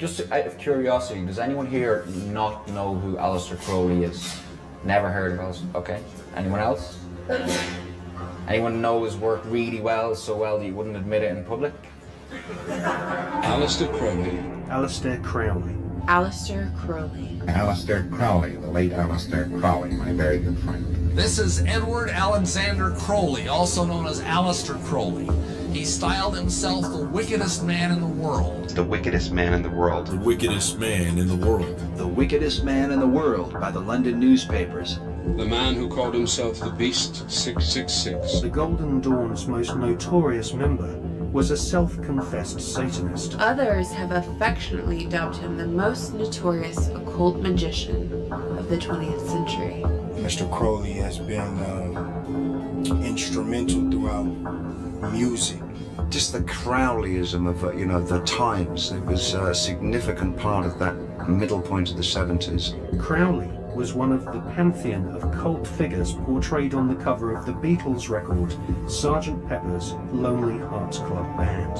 Just out of curiosity, does anyone here not know who Aleister Crowley is? Never heard of Aleister? Okay. Anyone else? Anyone know his work really well, so well that you wouldn't admit it in public? Aleister Crowley. Aleister Crowley. Aleister Crowley. Aleister Crowley, the late Aleister Crowley, my very good friend. This is Edward Alexander Crowley, also known as Aleister Crowley. He styled himself the wickedest man in the world. The wickedest man in the world. The wickedest man in the world. The wickedest man in the world by the London newspapers. The man who called himself the Beast 666. The Golden Dawn's most notorious member was a self-confessed Satanist. Others have affectionately dubbed him the most notorious occult magician of the 20th century. Mr. Crowley has been instrumental throughout music. Just the Crowleyism of the times. It was a significant part of that middle point of the 70s. Crowley was one of the pantheon of cult figures portrayed on the cover of the Beatles record, Sgt. Pepper's Lonely Hearts Club Band.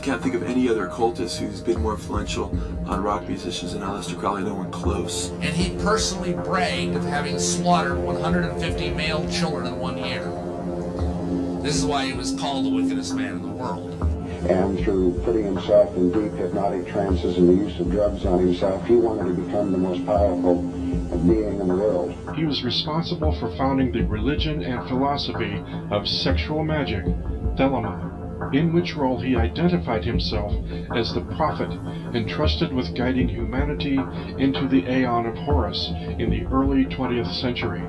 Can't think of any other occultist who's been more influential on rock musicians than Aleister Crowley. No one close. And he personally bragged of having slaughtered 150 male children in 1 year. This is why he was called the wickedest man in the world. And through putting himself in deep hypnotic trances and the use of drugs on himself, he wanted to become the most powerful being in the world. He was responsible for founding the religion and philosophy of sexual magic, Thelema, in which role he identified himself as the prophet entrusted with guiding humanity into the Aeon of Horus in the early 20th century.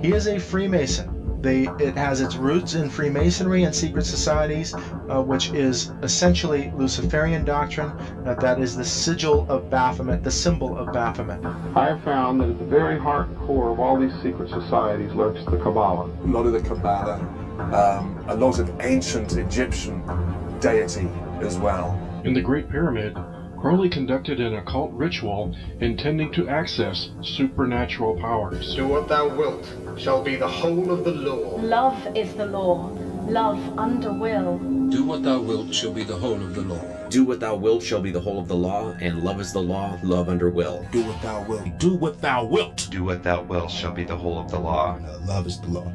He is a Freemason. It has its roots in Freemasonry and secret societies, which is essentially Luciferian doctrine. That is the sigil of Baphomet, the symbol of Baphomet. I have found that at the very heart and core of all these secret societies lurks the Kabbalah. A lot of the Kabbalah, a lot of ancient Egyptian deity as well. In the Great Pyramid, Crowley conducted an occult ritual intending to access supernatural powers. Do what thou wilt shall be the whole of the law. Love is the law. Love under will. Do what thou wilt shall be the whole of the law. Do what thou wilt shall be the whole of the law, and love is the law, love under will. Do what thou wilt. Do what thou wilt. Do what thou wilt shall be the whole of the law. Love is the law.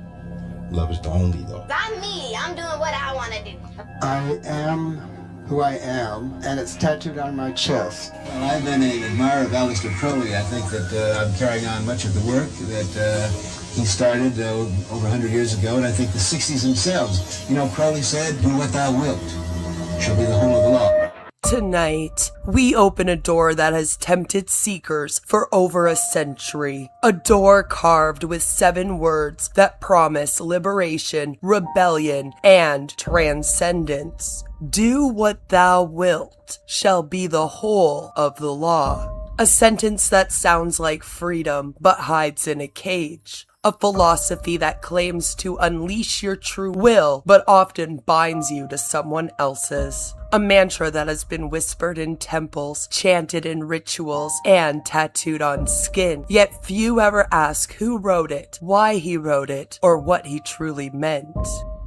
Love is the only law. I'm me. I'm doing what I want to do. I am who I am, and it's tattooed on my chest. Well, I've been an admirer of Aleister Crowley. I think that I'm carrying on much of the work that he started over 100 years ago, and I think the 60s themselves. You know, Crowley said, do what thou wilt shall be the whole of the law. Tonight, we open a door that has tempted seekers for over a century. A door carved with 7 words that promise liberation, rebellion, and transcendence. Do what thou wilt shall be the whole of the law. A sentence that sounds like freedom but hides in a cage. A philosophy that claims to unleash your true will, but often binds you to someone else's. A mantra that has been whispered in temples, chanted in rituals, and tattooed on skin. Yet few ever ask who wrote it, why he wrote it, or what he truly meant.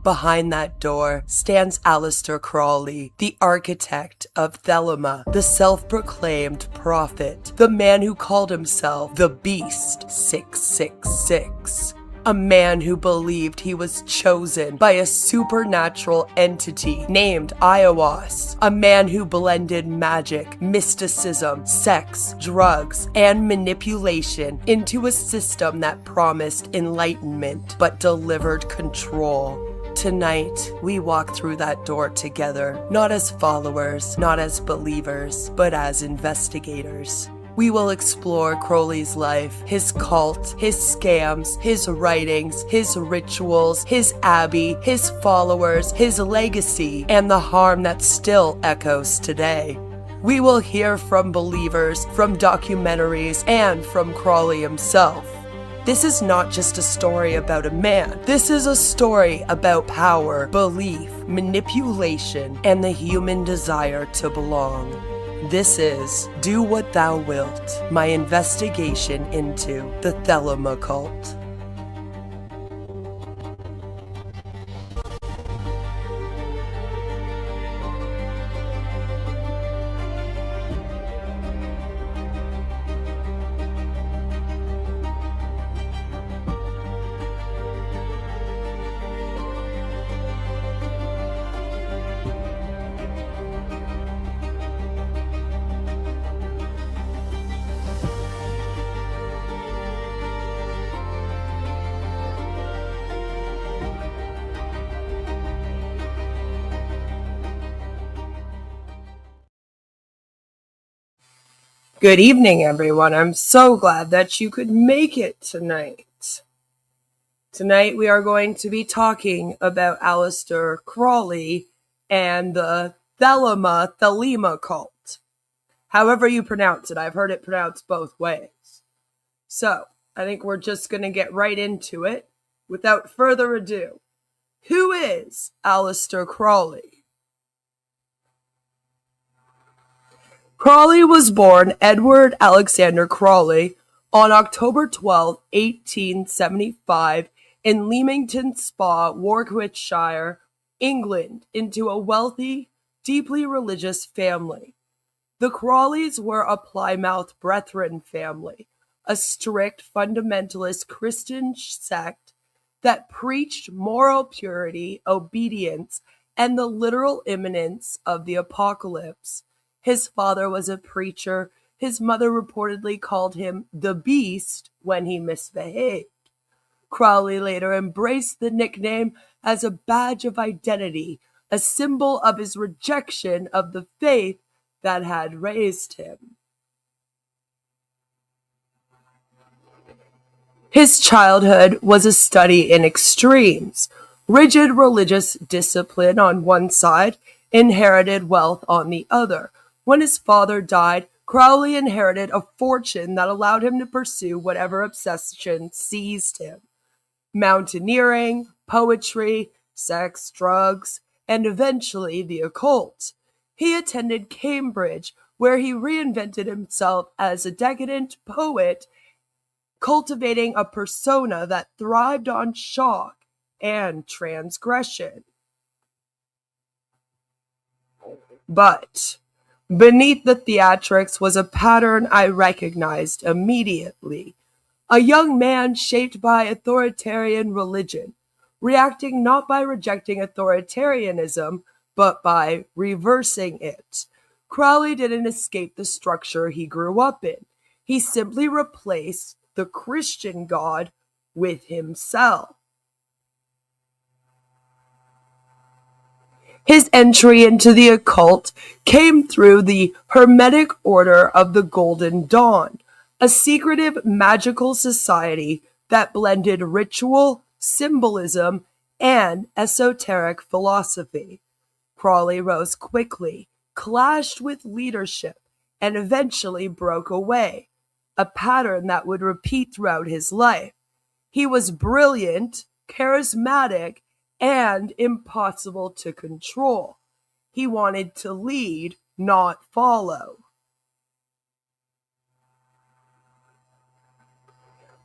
Behind that door stands Aleister Crowley, the architect of Thelema, the self-proclaimed prophet, the man who called himself the Beast 666. A man who believed he was chosen by a supernatural entity named Ayahuasca. A man who blended magic, mysticism, sex, drugs, and manipulation into a system that promised enlightenment but delivered control. Tonight, we walk through that door together, not as followers, not as believers, but as investigators. We will explore Crowley's life, his cult, his scams, his writings, his rituals, his abbey, his followers, his legacy, and the harm that still echoes today. We will hear from believers, from documentaries, and from Crowley himself. This is not just a story about a man. This is a story about power, belief, manipulation, and the human desire to belong. This is Do What Thou Wilt, my investigation into the Thelema cult. Good evening, everyone. I'm so glad that you could make it tonight. Tonight we are going to be talking about Aleister Crowley and the Thelema cult. However you pronounce it, I've heard it pronounced both ways. So, I think we're just going to get right into it. Without further ado, who is Aleister Crowley? Crowley was born Edward Alexander Crowley on October 12, 1875, in Leamington Spa, Warwickshire, England, into a wealthy, deeply religious family. The Crowleys were a Plymouth Brethren family, a strict fundamentalist Christian sect that preached moral purity, obedience, and the literal imminence of the apocalypse. His father was a preacher. His mother reportedly called him the Beast when he misbehaved. Crowley later embraced the nickname as a badge of identity, a symbol of his rejection of the faith that had raised him. His childhood was a study in extremes: rigid religious discipline on one side, inherited wealth on the other. When his father died, Crowley inherited a fortune that allowed him to pursue whatever obsession seized him: mountaineering, poetry, sex, drugs, and eventually the occult. He attended Cambridge, where he reinvented himself as a decadent poet, cultivating a persona that thrived on shock and transgression. But beneath the theatrics was a pattern I recognized immediately. A young man shaped by authoritarian religion, reacting not by rejecting authoritarianism, but by reversing it. Crowley didn't escape the structure he grew up in. He simply replaced the Christian God with himself. His entry into the occult came through the Hermetic Order of the Golden Dawn, a secretive magical society that blended ritual, symbolism, and esoteric philosophy. Crowley rose quickly, clashed with leadership, and eventually broke away, a pattern that would repeat throughout his life. He was brilliant, charismatic, and impossible to control. He wanted to lead, not follow.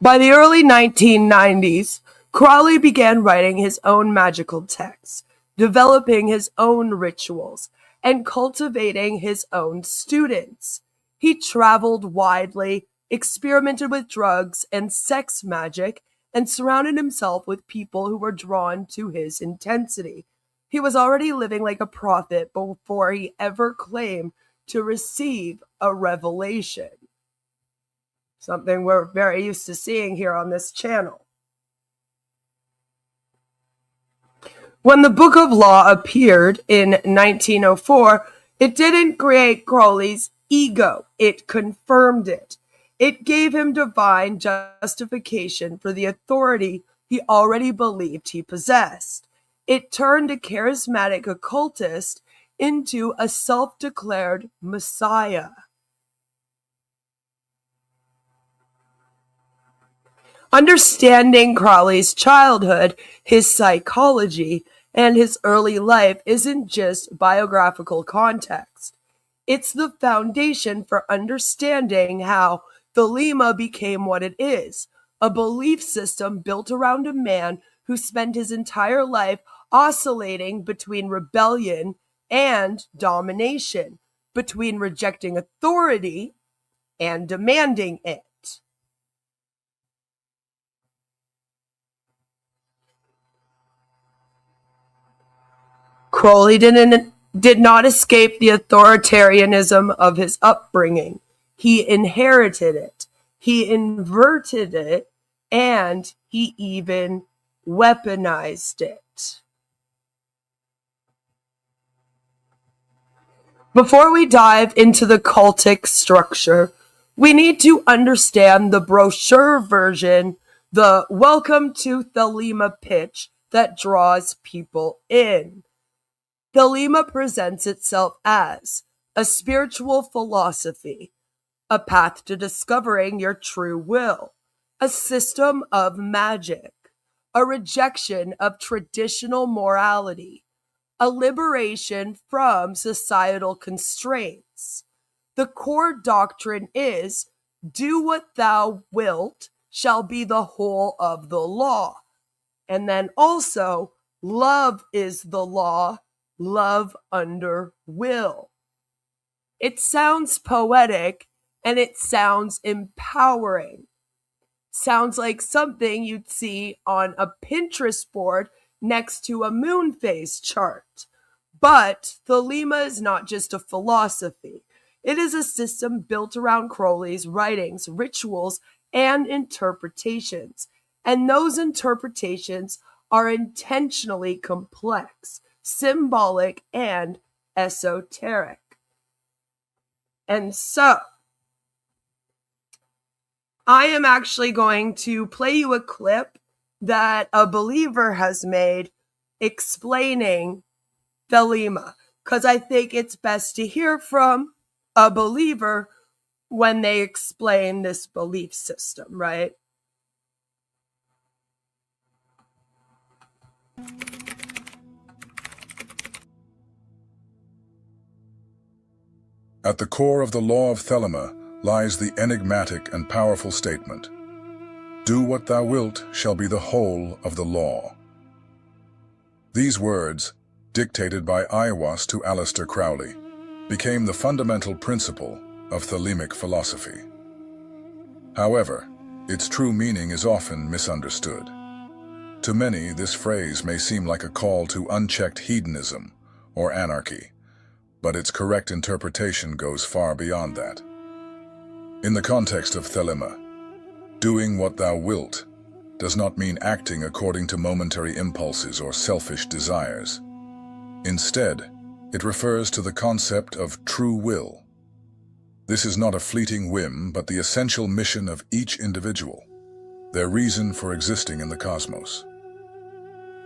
By the early 1990s, Crowley began writing his own magical texts, developing his own rituals, and cultivating his own students. He traveled widely, experimented with drugs and sex magic, and surrounded himself with people who were drawn to his intensity. He was already living like a prophet before he ever claimed to receive a revelation. Something we're very used to seeing here on this channel. When the Book of Law appeared in 1904, it didn't create Crowley's ego, it confirmed it. It gave him divine justification for the authority he already believed he possessed. It turned a charismatic occultist into a self-declared messiah. Understanding Crowley's childhood, his psychology, and his early life isn't just biographical context. It's the foundation for understanding how Thelema became what it is, a belief system built around a man who spent his entire life oscillating between rebellion and domination, between rejecting authority and demanding it. Crowley did not escape the authoritarianism of his upbringing. He inherited it, he inverted it, and he even weaponized it. Before we dive into the cultic structure, We need to understand the brochure version, the welcome to Thelema pitch that draws people in. Thelema presents itself as a spiritual philosophy, a path to discovering your true will, a system of magic, a rejection of traditional morality, a liberation from societal constraints. The core doctrine is, do what thou wilt shall be the whole of the law. And then also, love is the law, love under will. It sounds poetic and it sounds empowering. Sounds like something you'd see on a Pinterest board next to a moon phase chart. But Thelema is not just a philosophy. It is a system built around Crowley's writings, rituals, and interpretations. And those interpretations are intentionally complex, symbolic, and esoteric. And so, I am actually going to play you a clip that a believer has made explaining Thelema, because I think it's best to hear from a believer when they explain this belief system, right? At the core of the law of Thelema lies the enigmatic and powerful statement, "Do what thou wilt shall be the whole of the law." These words, dictated by Aiwass to Aleister Crowley, became the fundamental principle of Thelemic philosophy. However, its true meaning is often misunderstood. To many, this phrase may seem like a call to unchecked hedonism or anarchy, but its correct interpretation goes far beyond that. In the context of Thelema, doing what thou wilt does not mean acting according to momentary impulses or selfish desires. Instead, it refers to the concept of true will. This is not a fleeting whim, but the essential mission of each individual, their reason for existing in the cosmos.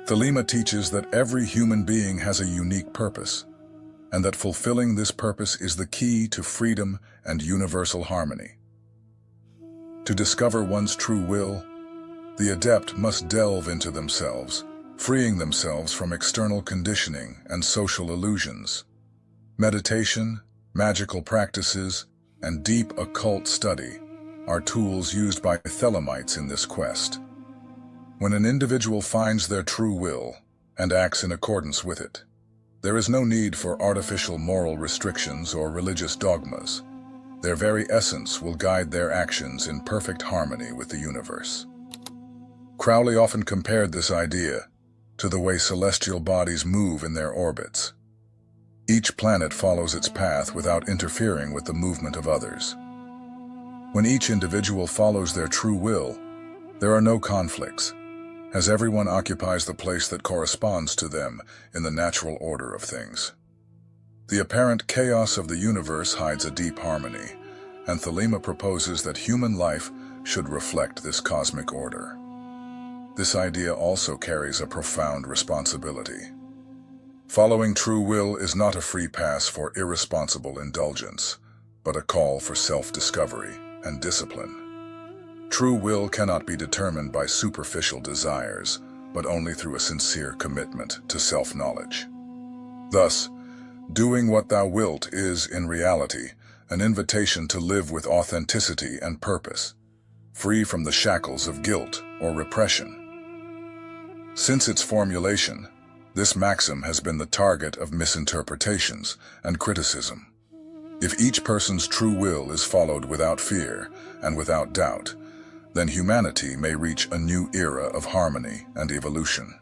Thelema teaches that every human being has a unique purpose, and that fulfilling this purpose is the key to freedom and universal harmony. To discover one's true will, the adept must delve into themselves, freeing themselves from external conditioning and social illusions. Meditation, magical practices, and deep occult study are tools used by Thelemites in this quest. When an individual finds their true will and acts in accordance with it, there is no need for artificial moral restrictions or religious dogmas. Their very essence will guide their actions in perfect harmony with the universe. Crowley often compared this idea to the way celestial bodies move in their orbits. Each planet follows its path without interfering with the movement of others. When each individual follows their true will, there are no conflicts, as everyone occupies the place that corresponds to them in the natural order of things. The apparent chaos of the universe hides a deep harmony, and Thelema proposes that human life should reflect this cosmic order. This idea also carries a profound responsibility. Following true will is not a free pass for irresponsible indulgence, but a call for self-discovery and discipline. True will cannot be determined by superficial desires, but only through a sincere commitment to self-knowledge. Thus, doing what thou wilt is, in reality, an invitation to live with authenticity and purpose, free from the shackles of guilt or repression. Since its formulation, this maxim has been the target of misinterpretations and criticism. If each person's true will is followed without fear and without doubt, then humanity may reach a new era of harmony and evolution.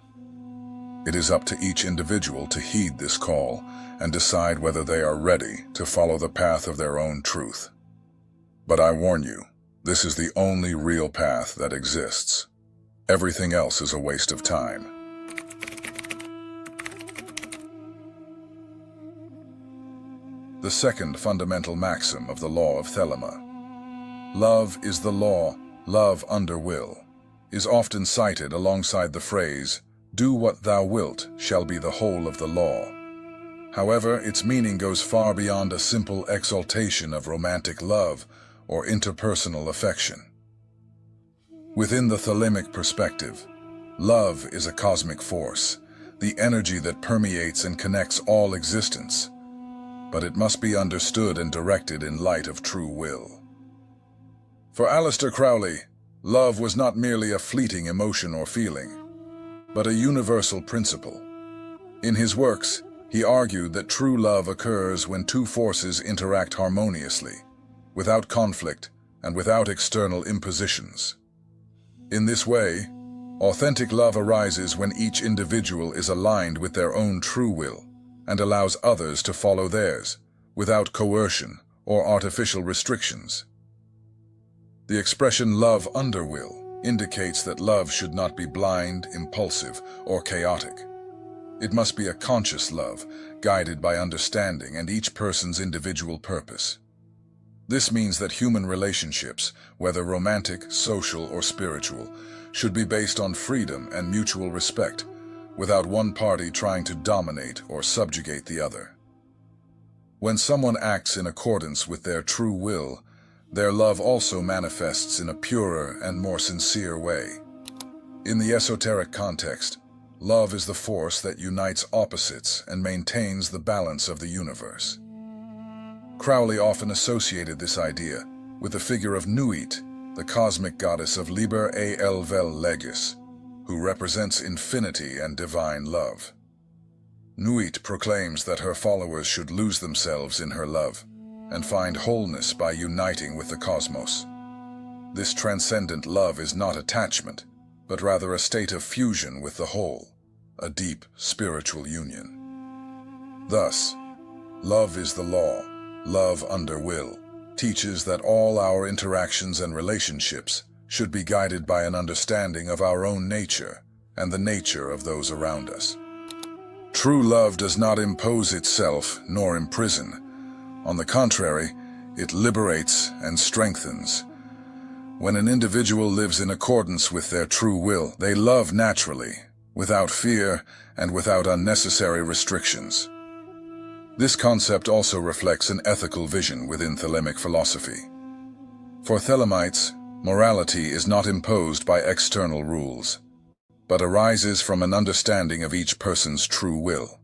It is up to each individual to heed this call and decide whether they are ready to follow the path of their own truth. But I warn you, this is the only real path that exists. Everything else is a waste of time. The second fundamental maxim of the law of Thelema. love is the law, love under will, is often cited alongside the phrase, do what thou wilt shall be the whole of the law. However, its meaning goes far beyond a simple exaltation of romantic love or interpersonal affection. Within the Thelemic perspective, love is a cosmic force, the energy that permeates and connects all existence, but it must be understood and directed in light of true will. For Aleister Crowley, love was not merely a fleeting emotion or feeling, but a universal principle. In his works, he argued that true love occurs when two forces interact harmoniously, without conflict and without external impositions. In this way, authentic love arises when each individual is aligned with their own true will and allows others to follow theirs, without coercion or artificial restrictions. The expression love under will indicates that love should not be blind, impulsive, or chaotic. It must be a conscious love, guided by understanding and each person's individual purpose. This means that human relationships, whether romantic, social, or spiritual, should be based on freedom and mutual respect, without one party trying to dominate or subjugate the other. When someone acts in accordance with their true will, their love also manifests in a purer and more sincere way. In the esoteric context, love is the force that unites opposites and maintains the balance of the universe. Crowley often associated this idea with the figure of Nuit, the cosmic goddess of Liber et el Vel Legis, who represents infinity and divine love. Nuit proclaims that her followers should lose themselves in her love and find wholeness by uniting with the cosmos. This transcendent love is not attachment, but rather a state of fusion with the whole, a deep spiritual union. Thus, love is the law, love under will, teaches that all our interactions and relationships should be guided by an understanding of our own nature and the nature of those around us. True love does not impose itself nor imprison. On the contrary, it liberates and strengthens. When an individual lives in accordance with their true will, they love naturally, without fear and without unnecessary restrictions. This concept also reflects an ethical vision within Thelemic philosophy. For Thelemites, morality is not imposed by external rules, but arises from an understanding of each person's true will.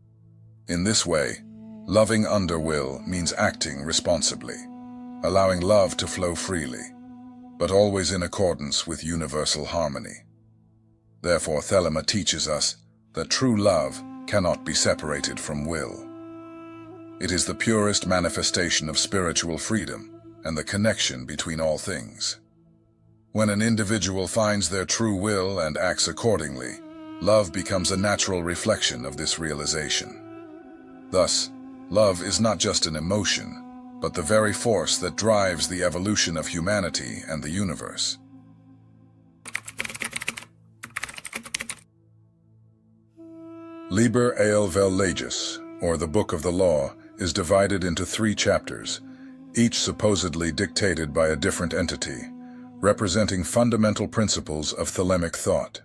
In this way, loving under will means acting responsibly, allowing love to flow freely, but always in accordance with universal harmony. Therefore, Thelema teaches us that true love cannot be separated from will. It is the purest manifestation of spiritual freedom and the connection between all things. When an individual finds their true will and acts accordingly, love becomes a natural reflection of this realization. Thus, love is not just an emotion, but the very force that drives the evolution of humanity and the universe. Liber et el Vel Legis, or the Book of the Law, is divided into 3 chapters, each supposedly dictated by a different entity, representing fundamental principles of Thelemic thought.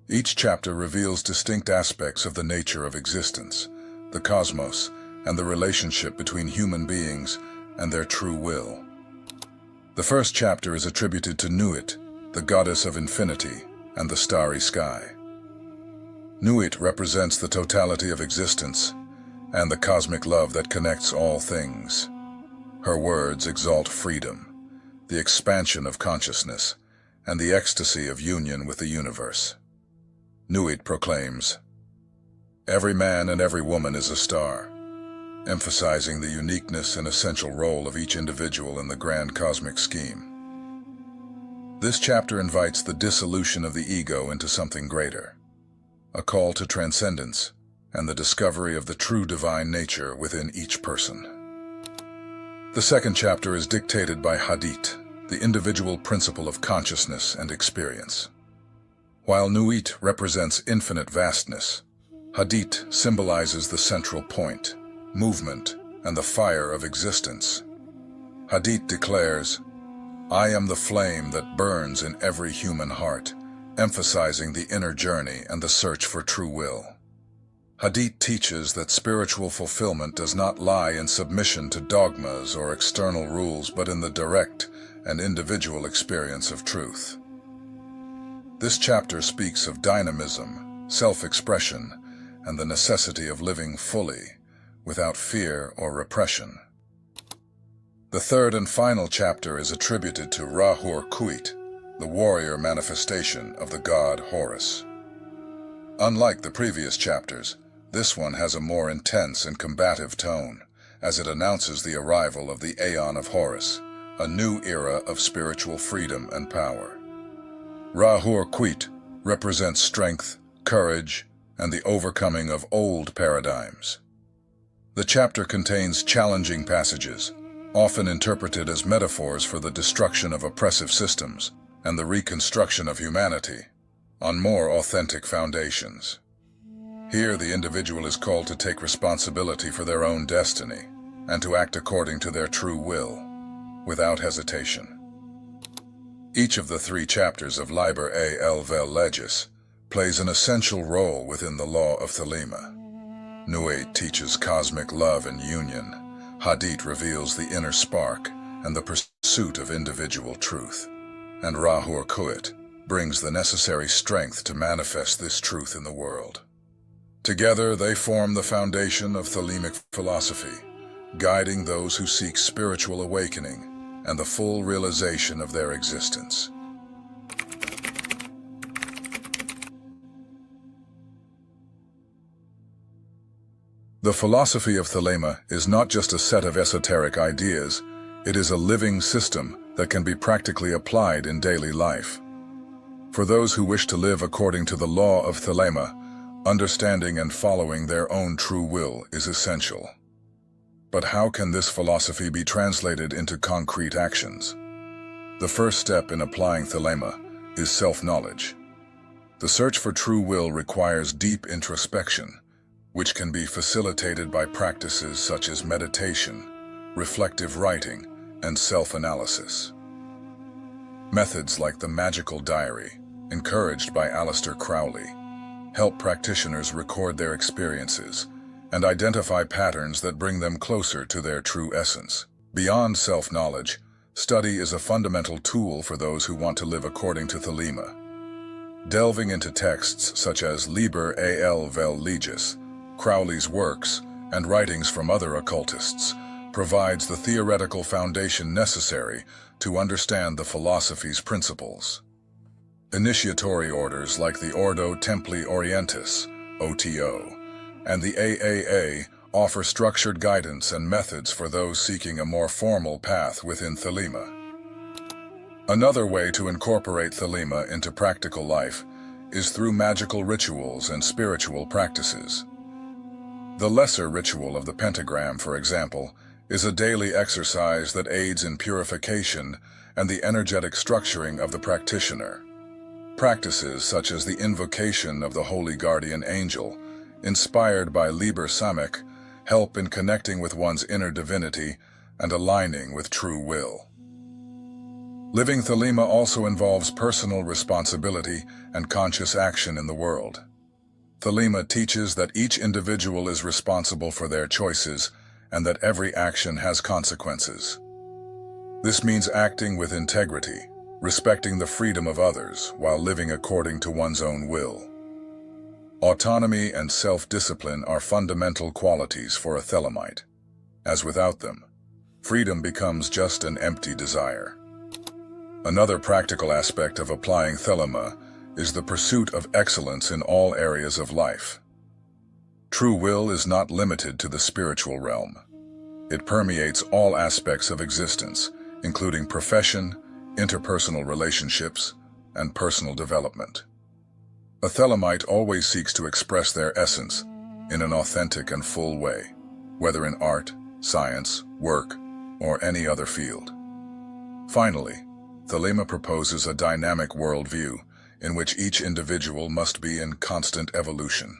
Each chapter reveals distinct aspects of the nature of existence, the cosmos, and the relationship between human beings and their true will. The first chapter is attributed to Nuit, the goddess of infinity and the starry sky. Nuit represents the totality of existence and the cosmic love that connects all things. Her words exalt freedom, the expansion of consciousness, and the ecstasy of union with the universe. Nuit proclaims, "Every man and every woman is a star," emphasizing the uniqueness and essential role of each individual in the grand cosmic scheme. This chapter invites the dissolution of the ego into something greater, a call to transcendence and the discovery of the true divine nature within each person. The second chapter is dictated by Hadith, the individual principle of consciousness and experience. While Nuit represents infinite vastness, Hadith symbolizes the central point, movement, and the fire of existence. Hadith declares, I am the flame that burns in every human heart, emphasizing the inner journey and the search for true will. Hadith teaches that spiritual fulfillment does not lie in submission to dogmas or external rules, but in the direct and individual experience of truth. This chapter speaks of dynamism, self-expression, and the necessity of living fully, without fear or repression. The third and final chapter is attributed to Ra-Hoor-Khuit, the warrior manifestation of the god Horus. Unlike the previous chapters, this one has a more intense and combative tone, as it announces the arrival of the Aeon of Horus, a new era of spiritual freedom and power. Ra-Hoor-Khuit represents strength, courage, and the overcoming of old paradigms. The chapter contains challenging passages, often interpreted as metaphors for the destruction of oppressive systems and the reconstruction of humanity on more authentic foundations. Here, the individual is called to take responsibility for their own destiny and to act according to their true will, without hesitation. Each of the 3 chapters of Liber A. Vel Legis plays an essential role within the law of Thelema. Nuit teaches cosmic love and union. Hadith reveals the inner spark and the pursuit of individual truth. And Ra-Hoor-Khuit brings the necessary strength to manifest this truth in the world. Together, they form the foundation of Thelemic philosophy, guiding those who seek spiritual awakening and the full realization of their existence. The philosophy of Thelema is not just a set of esoteric ideas, it is a living system that can be practically applied in daily life. For those who wish to live according to the law of Thelema, understanding and following their own true will is essential. But how can this philosophy be translated into concrete actions? The first step in applying Thelema is self-knowledge. The search for true will requires deep introspection, which can be facilitated by practices such as meditation, reflective writing, and self-analysis. Methods like the magical diary, encouraged by Aleister Crowley, help practitioners record their experiences and identify patterns that bring them closer to their true essence. Beyond self-knowledge, study is a fundamental tool for those who want to live according to Thelema. Delving into texts such as Liber A. Vel Legis, Crowley's works, and writings from other occultists provides the theoretical foundation necessary to understand the philosophy's principles. Initiatory orders like the Ordo Templi Orientis, OTO, and the AAA offer structured guidance and methods for those seeking a more formal path within Thelema. Another way to incorporate Thelema into practical life is through magical rituals and spiritual practices. The lesser ritual of the pentagram, for example, is a daily exercise that aids in purification and the energetic structuring of the practitioner. Practices such as the invocation of the Holy Guardian Angel, inspired by Liber Samekh, help in connecting with one's inner divinity and aligning with true will. Living Thelema also involves personal responsibility and conscious action in the world. Thelema teaches that each individual is responsible for their choices and that every action has consequences. This means acting with integrity, respecting the freedom of others while living according to one's own will. Autonomy and self-discipline are fundamental qualities for a Thelemite, as without them, freedom becomes just an empty desire. Another practical aspect of applying Thelema is the pursuit of excellence in all areas of life. True will is not limited to the spiritual realm. It permeates all aspects of existence, including profession, interpersonal relationships, and personal development. A Thelemite always seeks to express their essence in an authentic and full way, whether in art, science, work, or any other field. Finally, Thelema proposes a dynamic worldview in which each individual must be in constant evolution.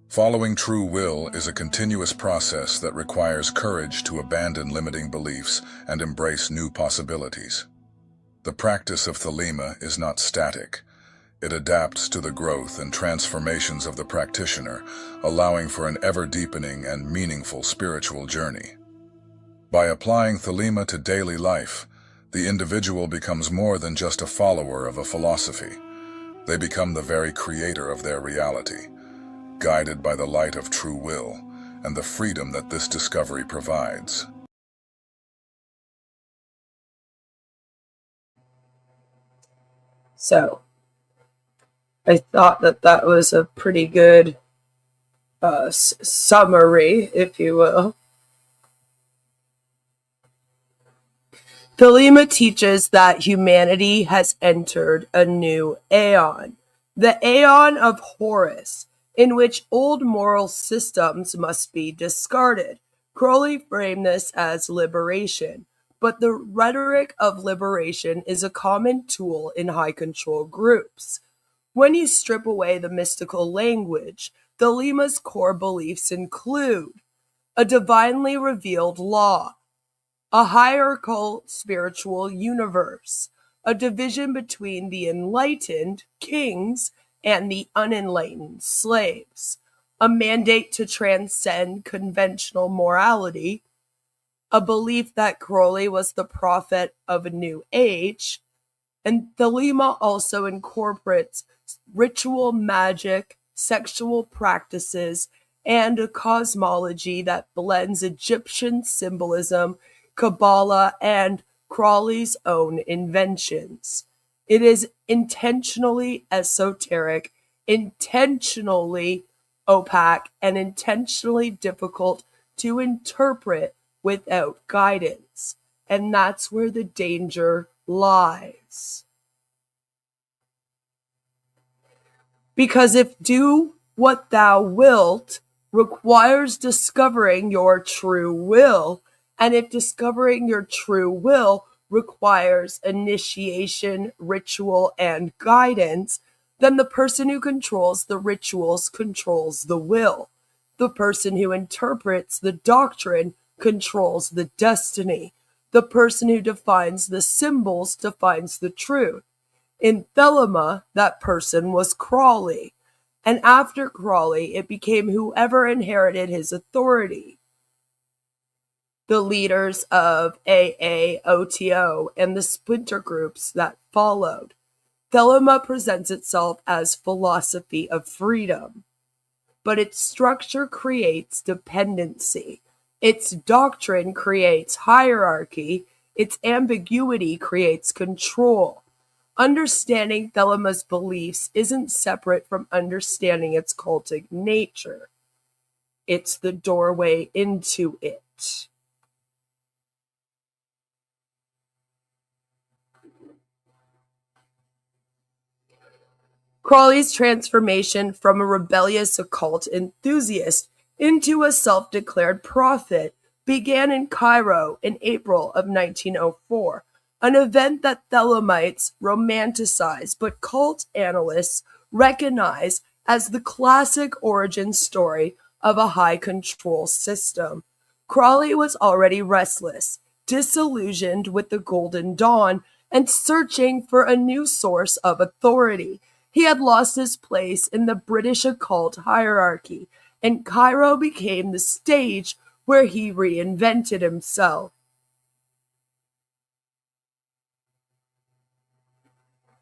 Following true will is a continuous process that requires courage to abandon limiting beliefs and embrace new possibilities. The practice of Thelema is not static. It adapts to the growth and transformations of the practitioner, allowing for an ever-deepening and meaningful spiritual journey. By applying Thelema to daily life, the individual becomes more than just a follower of a philosophy. They become the very creator of their reality, guided by the light of true will and the freedom that this discovery provides. So, I thought that was a pretty good summary, if you will. Thelema teaches that humanity has entered a new aeon, the aeon of Horus, in which old moral systems must be discarded. Crowley framed this as liberation, but the rhetoric of liberation is a common tool in high control groups. When you strip away the mystical language, Thelema's core beliefs include a divinely revealed law, a hierarchical spiritual universe, a division between the enlightened kings and the unenlightened slaves, a mandate to transcend conventional morality, a belief that Crowley was the prophet of a new age, and Thelema also incorporates ritual magic, sexual practices, and a cosmology that blends Egyptian symbolism, Kabbalah, and Crowley's own inventions. It is intentionally esoteric, intentionally opaque, and intentionally difficult to interpret without guidance. And that's where the danger lies. Because if do what thou wilt requires discovering your true will, and if discovering your true will requires initiation, ritual, and guidance, then the person who controls the rituals controls the will. The person who interprets the doctrine controls the destiny. The person who defines the symbols defines the truth. In Thelema, that person was Crowley. And after Crowley, it became whoever inherited his authority. The leaders of AA, OTO, and the splinter groups that followed. Thelema presents itself as philosophy of freedom, but its structure creates dependency. Its doctrine creates hierarchy. Its ambiguity creates control. Understanding Thelema's beliefs isn't separate from understanding its cultic nature. It's the doorway into it. Crowley's transformation from a rebellious occult enthusiast into a self-declared prophet began in Cairo in April of 1904, an event that Thelemites romanticize but cult analysts recognize as the classic origin story of a high-control system. Crowley was already restless, disillusioned with the Golden Dawn, and searching for a new source of authority. He had lost his place in the British occult hierarchy, and Cairo became the stage where he reinvented himself.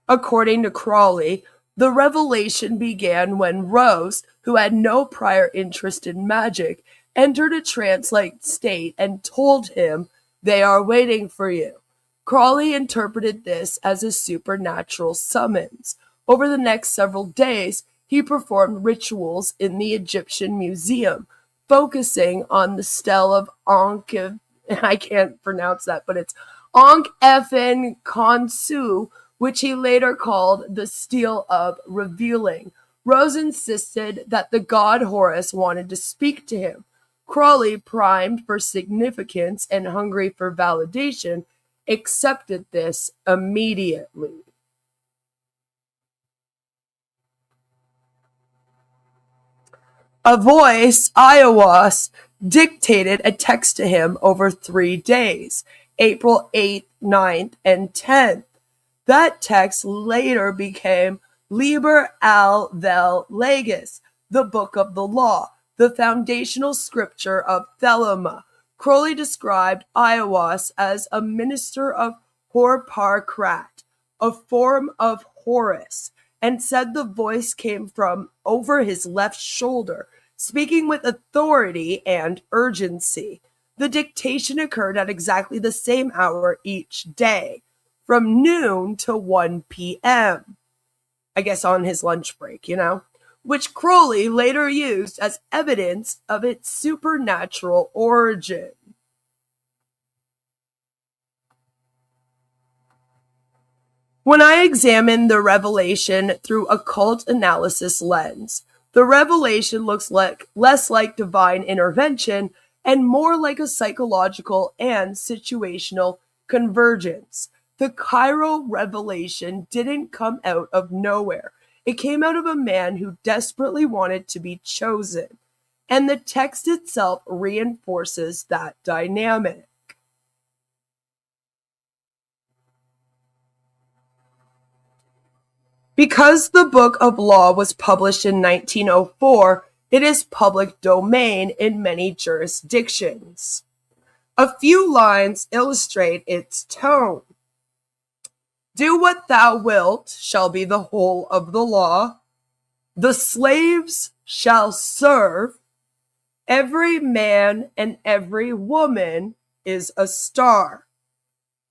According to Crowley, the revelation began when Rose, who had no prior interest in magic, entered a trance-like state and told him, "They are waiting for you." Crowley interpreted this as a supernatural summons. Over the next several days, he performed rituals in the Egyptian Museum, focusing on the stele of Ankh, I can't pronounce that, but it's Ankh-Efen Khonsu, which he later called the Stele of Revealing. Rose insisted that the god Horus wanted to speak to him. Crowley, primed for significance and hungry for validation, accepted this immediately. A voice, Iowas, dictated a text to him over 3 days, April 8th, 9th, and 10th. That text later became Liber al vel Legis, the Book of the Law, the foundational scripture of Thelema. Crowley described Aiwass as a minister of Horparkrat, a form of Horus, and said the voice came from over his left shoulder, speaking with authority and urgency. The dictation occurred at exactly the same hour each day, from noon to 1 p.m. I guess on his lunch break, which Crowley later used as evidence of its supernatural origin. When I examine the revelation through occult analysis lens, the revelation looks less like divine intervention and more like a psychological and situational convergence. The Cairo revelation didn't come out of nowhere. It came out of a man who desperately wanted to be chosen, and the text itself reinforces that dynamic. Because the Book of Law was published in 1904, it is public domain in many jurisdictions. A few lines illustrate its tone. Do what thou wilt shall be the whole of the law. The slaves shall serve. Every man and every woman is a star.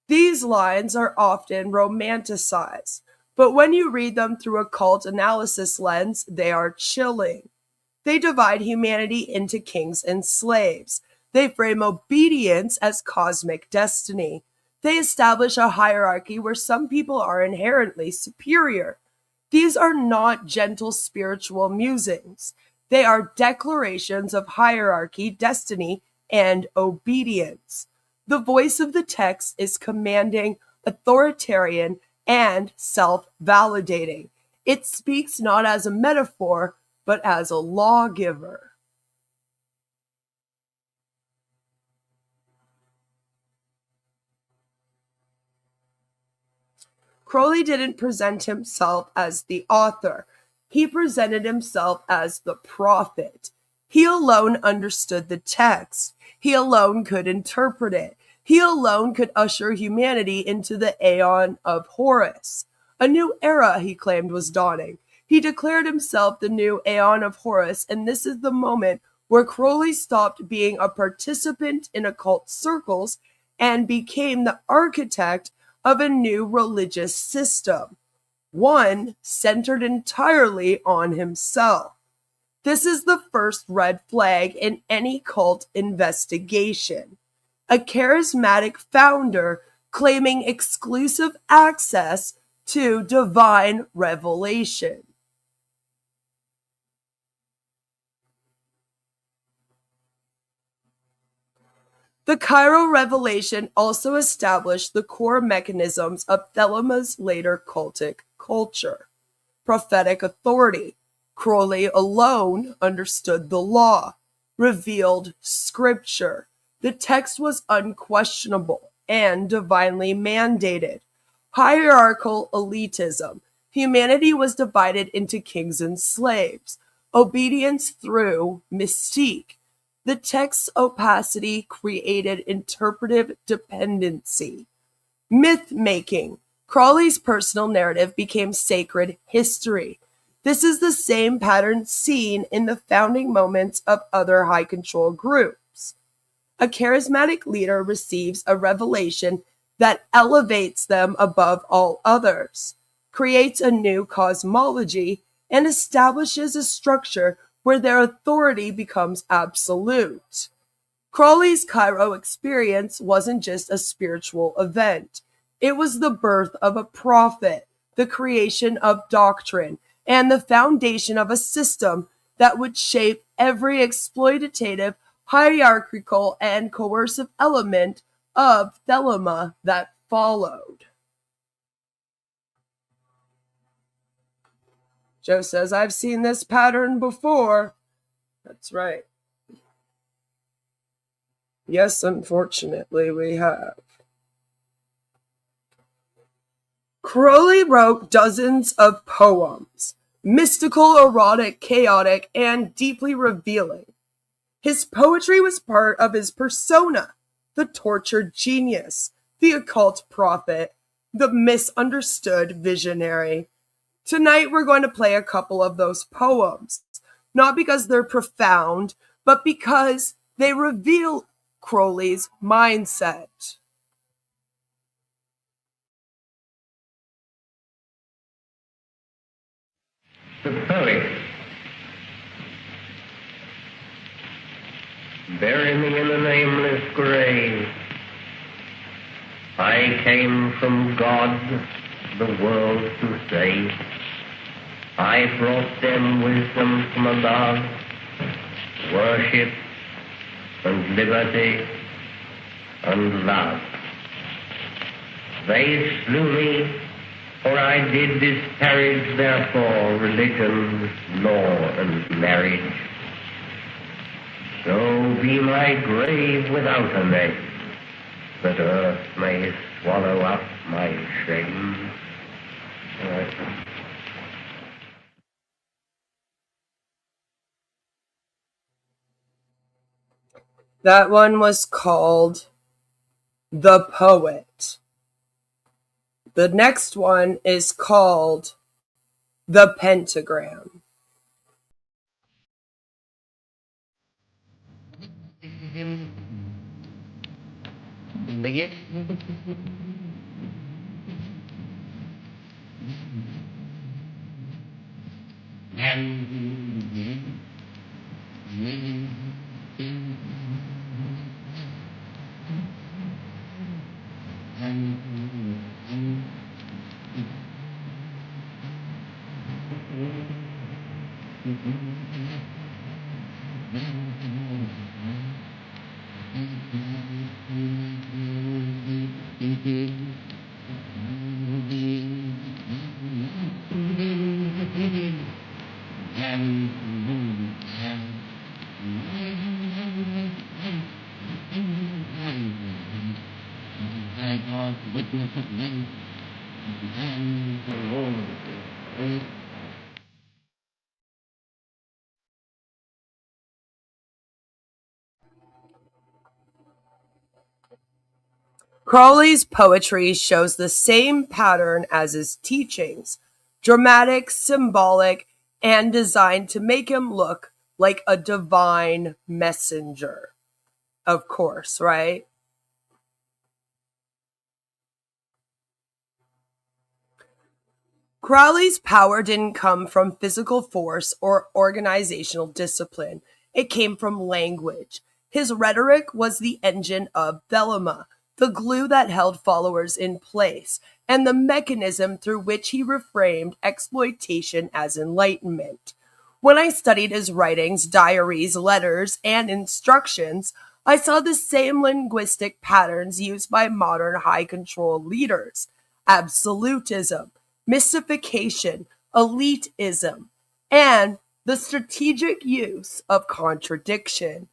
These lines are often romanticized, but when you read them through a occult analysis lens, they are chilling. They divide humanity into kings and slaves. They frame obedience as cosmic destiny. They establish a hierarchy where some people are inherently superior. These are not gentle spiritual musings. They are declarations of hierarchy, destiny, and obedience. The voice of the text is commanding, authoritarian, and self-validating. It speaks not as a metaphor, but as a lawgiver. Crowley didn't present himself as the author. He presented himself as the prophet. He alone understood the text. He alone could interpret it. He alone could usher humanity into the Aeon of Horus. A new era, he claimed, was dawning. He declared himself the new Aeon of Horus, and this is the moment where Crowley stopped being a participant in occult circles and became the architect of a new religious system, one centered entirely on himself. This is the first red flag in any cult investigation. A charismatic founder claiming exclusive access to divine revelation. The Cairo revelation also established the core mechanisms of Thelema's later cultic culture. Prophetic authority. Crowley alone understood the law, revealed scripture. The text was unquestionable and divinely mandated. Hierarchical elitism. Humanity was divided into kings and slaves. Obedience through mystique. The text's opacity created interpretive dependency. Myth-making. Crowley's personal narrative became sacred history. This is the same pattern seen in the founding moments of other high-control groups. A charismatic leader receives a revelation that elevates them above all others, creates a new cosmology, and establishes a structure where their authority becomes absolute. Crowley's Cairo experience wasn't just a spiritual event. It was the birth of a prophet, the creation of doctrine, and the foundation of a system that would shape every exploitative, hierarchical, and coercive element of Thelema that followed. Joe says, I've seen this pattern before. That's right. Yes, unfortunately, we have. Crowley wrote dozens of poems, mystical, erotic, chaotic, and deeply revealing. His poetry was part of his persona, the tortured genius, the occult prophet, the misunderstood visionary. Tonight we're going to play a couple of those poems, not because they're profound, but because they reveal Crowley's mindset. The poet. Bury me in a nameless grave. I came from God, the world to save. I brought them wisdom from above, worship and liberty and love. They slew me, for I did disparage therefore religion, law, and marriage. So be my grave without a name, that earth may swallow up my shame. That one was called The Poet. The next one is called The Pentagram. Crowley's poetry shows the same pattern as his teachings, dramatic, symbolic, and designed to make him look like a divine messenger. Of course, right? Crowley's power didn't come from physical force or organizational discipline. It came from language. His rhetoric was the engine of Thelema, the glue that held followers in place, and the mechanism through which he reframed exploitation as enlightenment. When I studied his writings, diaries, letters, and instructions, I saw the same linguistic patterns used by modern high-control leaders: absolutism, mystification, elitism, and the strategic use of contradiction.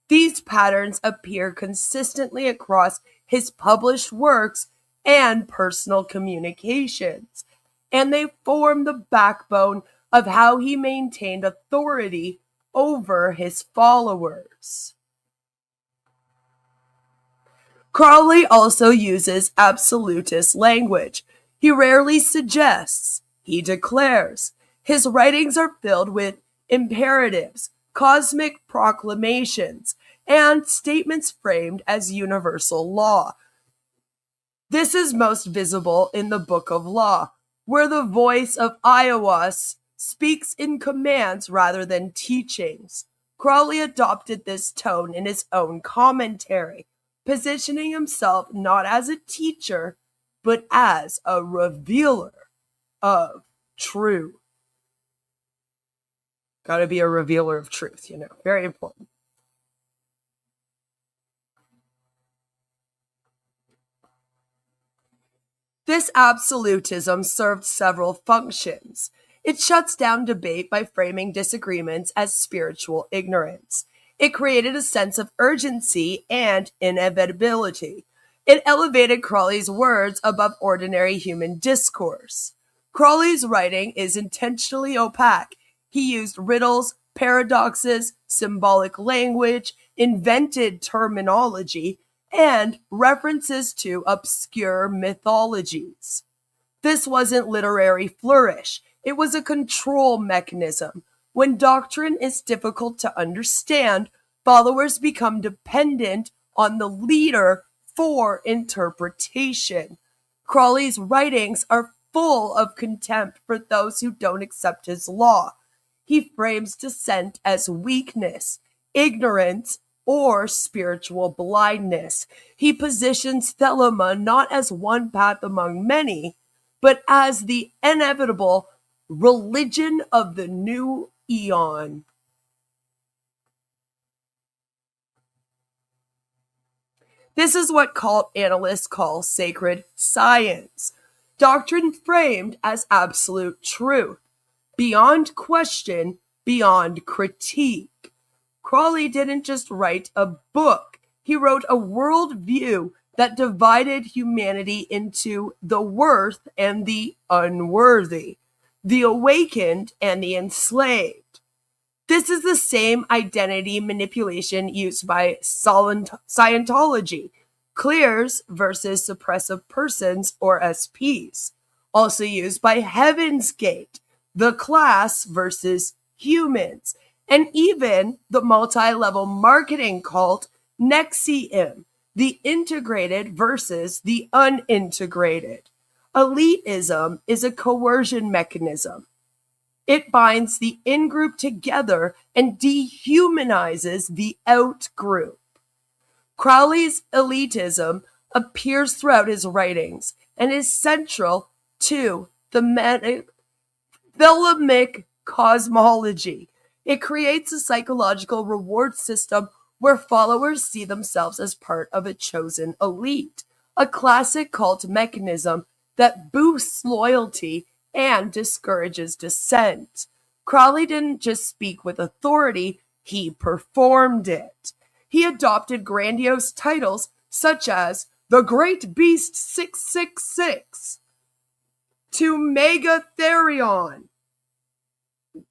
These patterns appear consistently across his published works and personal communications, and they form the backbone of how he maintained authority over his followers. Crowley also uses absolutist language. He rarely suggests, he declares. His writings are filled with imperatives, cosmic proclamations, and statements framed as universal law. This is most visible in the Book of Law, where the voice of Iowas speaks in commands rather than teachings. Crowley adopted this tone in his own commentary, positioning himself not as a teacher, but as a revealer of truth. Gotta be a revealer of truth, very important. This absolutism served several functions. It shuts down debate by framing disagreements as spiritual ignorance. It created a sense of urgency and inevitability. It elevated Crowley's words above ordinary human discourse. Crowley's writing is intentionally opaque. He used riddles, paradoxes, symbolic language, invented terminology, and references to obscure mythologies. This wasn't literary flourish, it was a control mechanism. When doctrine is difficult to understand, followers become dependent on the leader for interpretation. Crowley's writings are full of contempt for those who don't accept his law. He frames dissent as weakness, ignorance, or spiritual blindness. He positions Thelema not as one path among many, but as the inevitable religion of the new eon. This is what cult analysts call sacred science, doctrine framed as absolute truth, beyond question, beyond critique. Crowley didn't just write a book, he wrote a worldview that divided humanity into the worth and the unworthy, the awakened and the enslaved. This is the same identity manipulation used by Scientology, clears versus suppressive persons or SPs, also used by Heaven's Gate, the class versus humans, and even the multi-level marketing cult NXIVM, the integrated versus the unintegrated. Elitism is a coercion mechanism. It binds the in-group together and dehumanizes the out-group. Crowley's elitism appears throughout his writings and is central to the Thelemic cosmology. It creates a psychological reward system where followers see themselves as part of a chosen elite, a classic cult mechanism that boosts loyalty and discourages dissent. Crowley didn't just speak with authority, he performed it. He adopted grandiose titles such as the Great Beast 666 to Megatherion,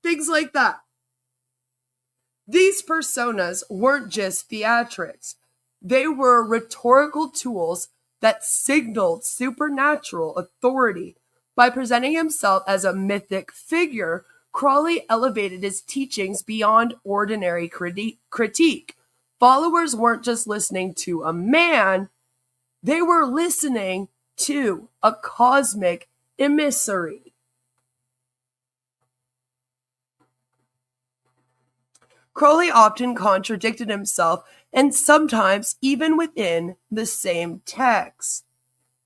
things like that. These personas weren't just theatrics. They were rhetorical tools that signaled supernatural authority. By presenting himself as a mythic figure, Crowley elevated his teachings beyond ordinary critique. Followers weren't just listening to a man, they were listening to a cosmic emissary. Crowley often contradicted himself, and sometimes even within the same text.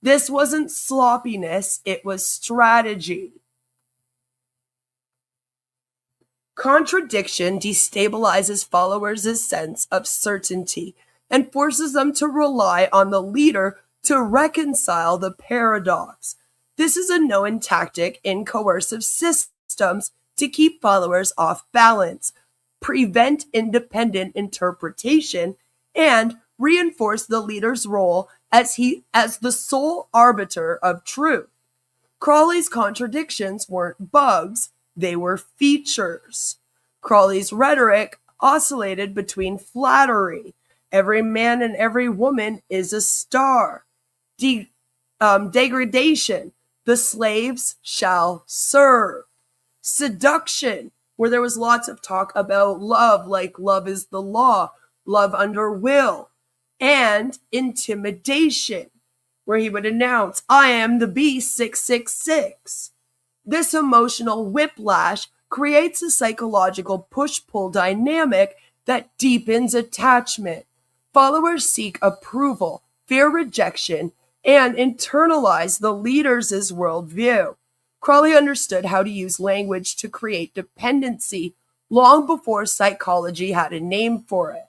This wasn't sloppiness, it was strategy. Contradiction destabilizes followers' sense of certainty and forces them to rely on the leader to reconcile the paradox. This is a known tactic in coercive systems to keep followers off balance, prevent independent interpretation, and reinforce the leader's role as the sole arbiter of truth. Crowley's contradictions weren't bugs, they were features. Crowley's rhetoric oscillated between flattery, every man and every woman is a star, degradation, the slaves shall serve, seduction, where there was lots of talk about love, like love is the law, love under will, and intimidation, where he would announce, I am the beast 666. This emotional whiplash creates a psychological push-pull dynamic that deepens attachment. Followers seek approval, fear rejection, and internalize the leader's worldview. Crowley understood how to use language to create dependency long before psychology had a name for it.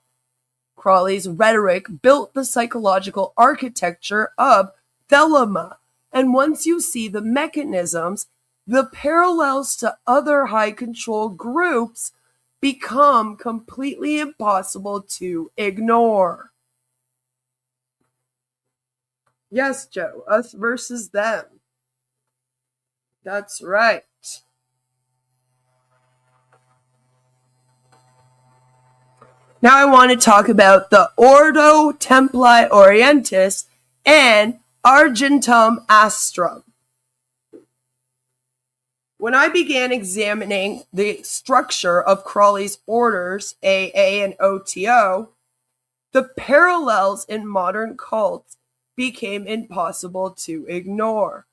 Crowley's rhetoric built the psychological architecture of Thelema, and once you see the mechanisms, the parallels to other high-control groups become completely impossible to ignore. Yes, Joe, us versus them. That's right. Now I want to talk about the Ordo Templi Orientis and Argentum Astrum. When I began examining the structure of Crowley's orders, AA and OTO, the parallels in modern cults became impossible to ignore.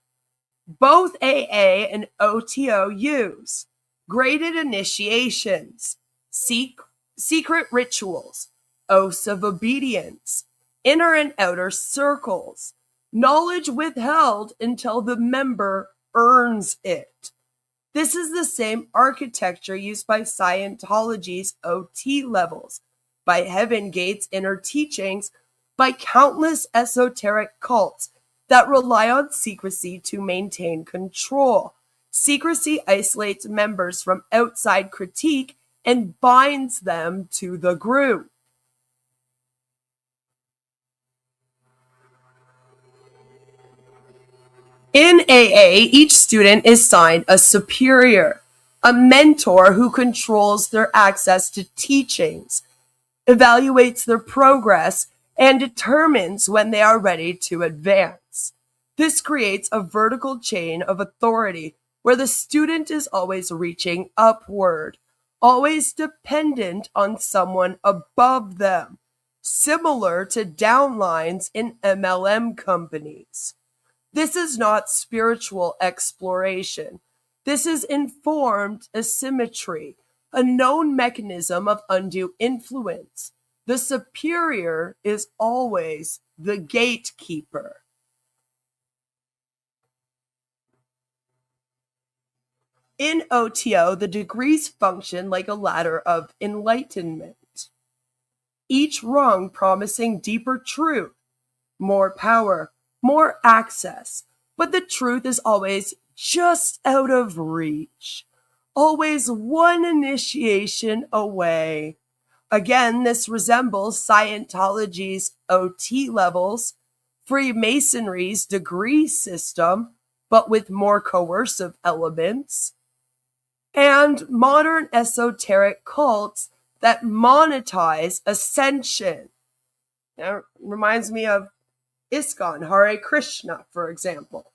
Both AA and OTO use graded initiations, secret rituals, oaths of obedience, inner and outer circles, knowledge withheld until the member earns it. This is the same architecture used by Scientology's OT levels, by Heaven Gate's inner teachings, by countless esoteric cults that rely on secrecy to maintain control. Secrecy isolates members from outside critique and binds them to the group. In AA, each student is assigned a superior, a mentor who controls their access to teachings, evaluates their progress, and determines when they are ready to advance. This creates a vertical chain of authority where the student is always reaching upward, always dependent on someone above them, similar to downlines in MLM companies. This is not spiritual exploration. This is informed asymmetry, a known mechanism of undue influence. The superior is always the gatekeeper. In OTO, the degrees function like a ladder of enlightenment, each rung promising deeper truth, more power, more access, but the truth is always just out of reach, always one initiation away. Again, this resembles Scientology's OT levels, Freemasonry's degree system, but with more coercive elements, and modern esoteric cults that monetize ascension. Now, it reminds me of ISKCON, Hare Krishna, for example.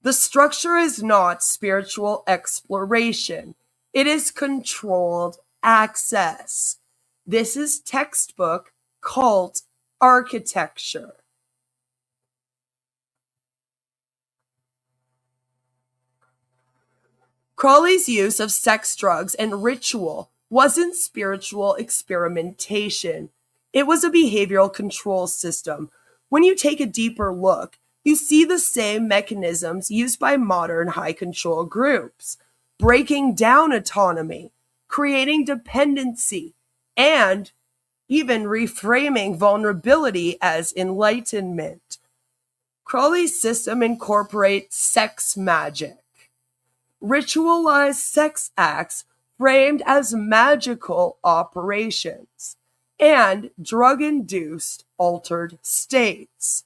The structure is not spiritual exploration. It is controlled access. This is textbook cult architecture. Crowley's use of sex, drugs, and ritual wasn't spiritual experimentation. It was a behavioral control system. When you take a deeper look, you see the same mechanisms used by modern high-control groups, breaking down autonomy, creating dependency, and even reframing vulnerability as enlightenment. Crowley's system incorporates sex magic, ritualized sex acts framed as magical operations, and drug-induced altered states.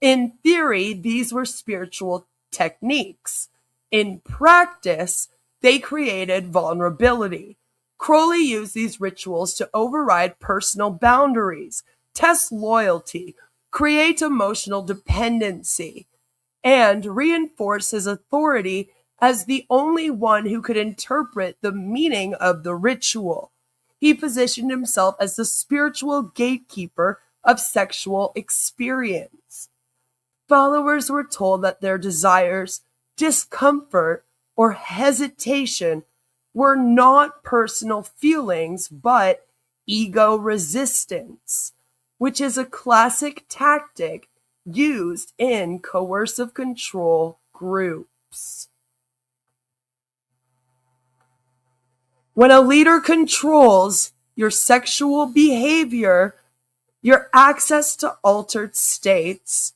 In theory, these were spiritual techniques. In practice, they created vulnerability. Crowley used these rituals to override personal boundaries, test loyalty, create emotional dependency, and reinforce his authority as the only one who could interpret the meaning of the ritual. He positioned himself as the spiritual gatekeeper of sexual experience. Followers were told that their desires, discomfort, or hesitation were not personal feelings, but ego resistance, which is a classic tactic used in coercive control groups. When a leader controls your sexual behavior, your access to altered states,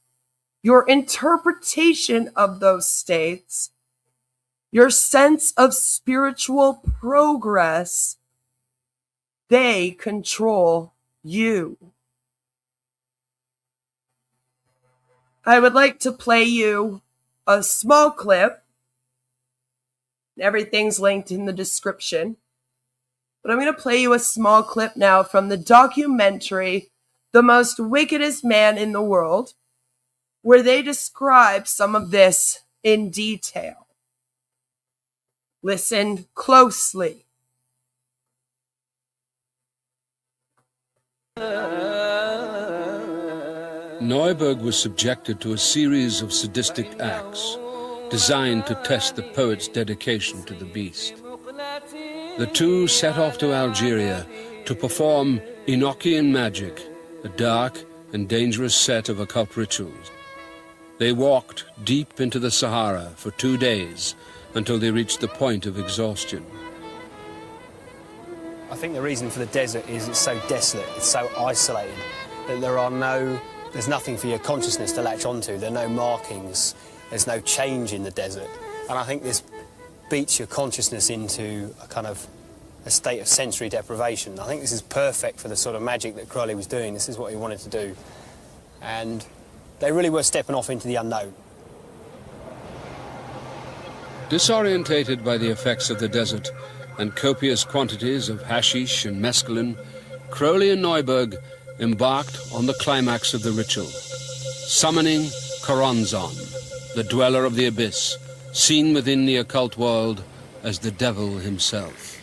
your interpretation of those states, your sense of spiritual progress, they control you. I would like to play you a small clip. Everything's linked in the description. But I'm going to play you a small clip now from the documentary, The Most Wickedest Man in the World, where they describe some of this in detail. Listen closely. Neuberg was subjected to a series of sadistic acts designed to test the poet's dedication to the beast. The two set off to Algeria to perform Enochian magic, a dark and dangerous set of occult rituals. They walked deep into the Sahara for 2 days until they reached the point of exhaustion. I think the reason for the desert is it's so desolate, it's so isolated, that there's nothing for your consciousness to latch onto. There are no markings, there's no change in the desert. And I think this beats your consciousness into a state of sensory deprivation. I think this is perfect for the sort of magic that Crowley was doing. This is what he wanted to do. And they really were stepping off into the unknown. Disorientated by the effects of the desert and copious quantities of hashish and mescaline, Crowley and Neuberg embarked on the climax of the ritual, summoning Choronzon, the dweller of the abyss, seen within the occult world as the devil himself.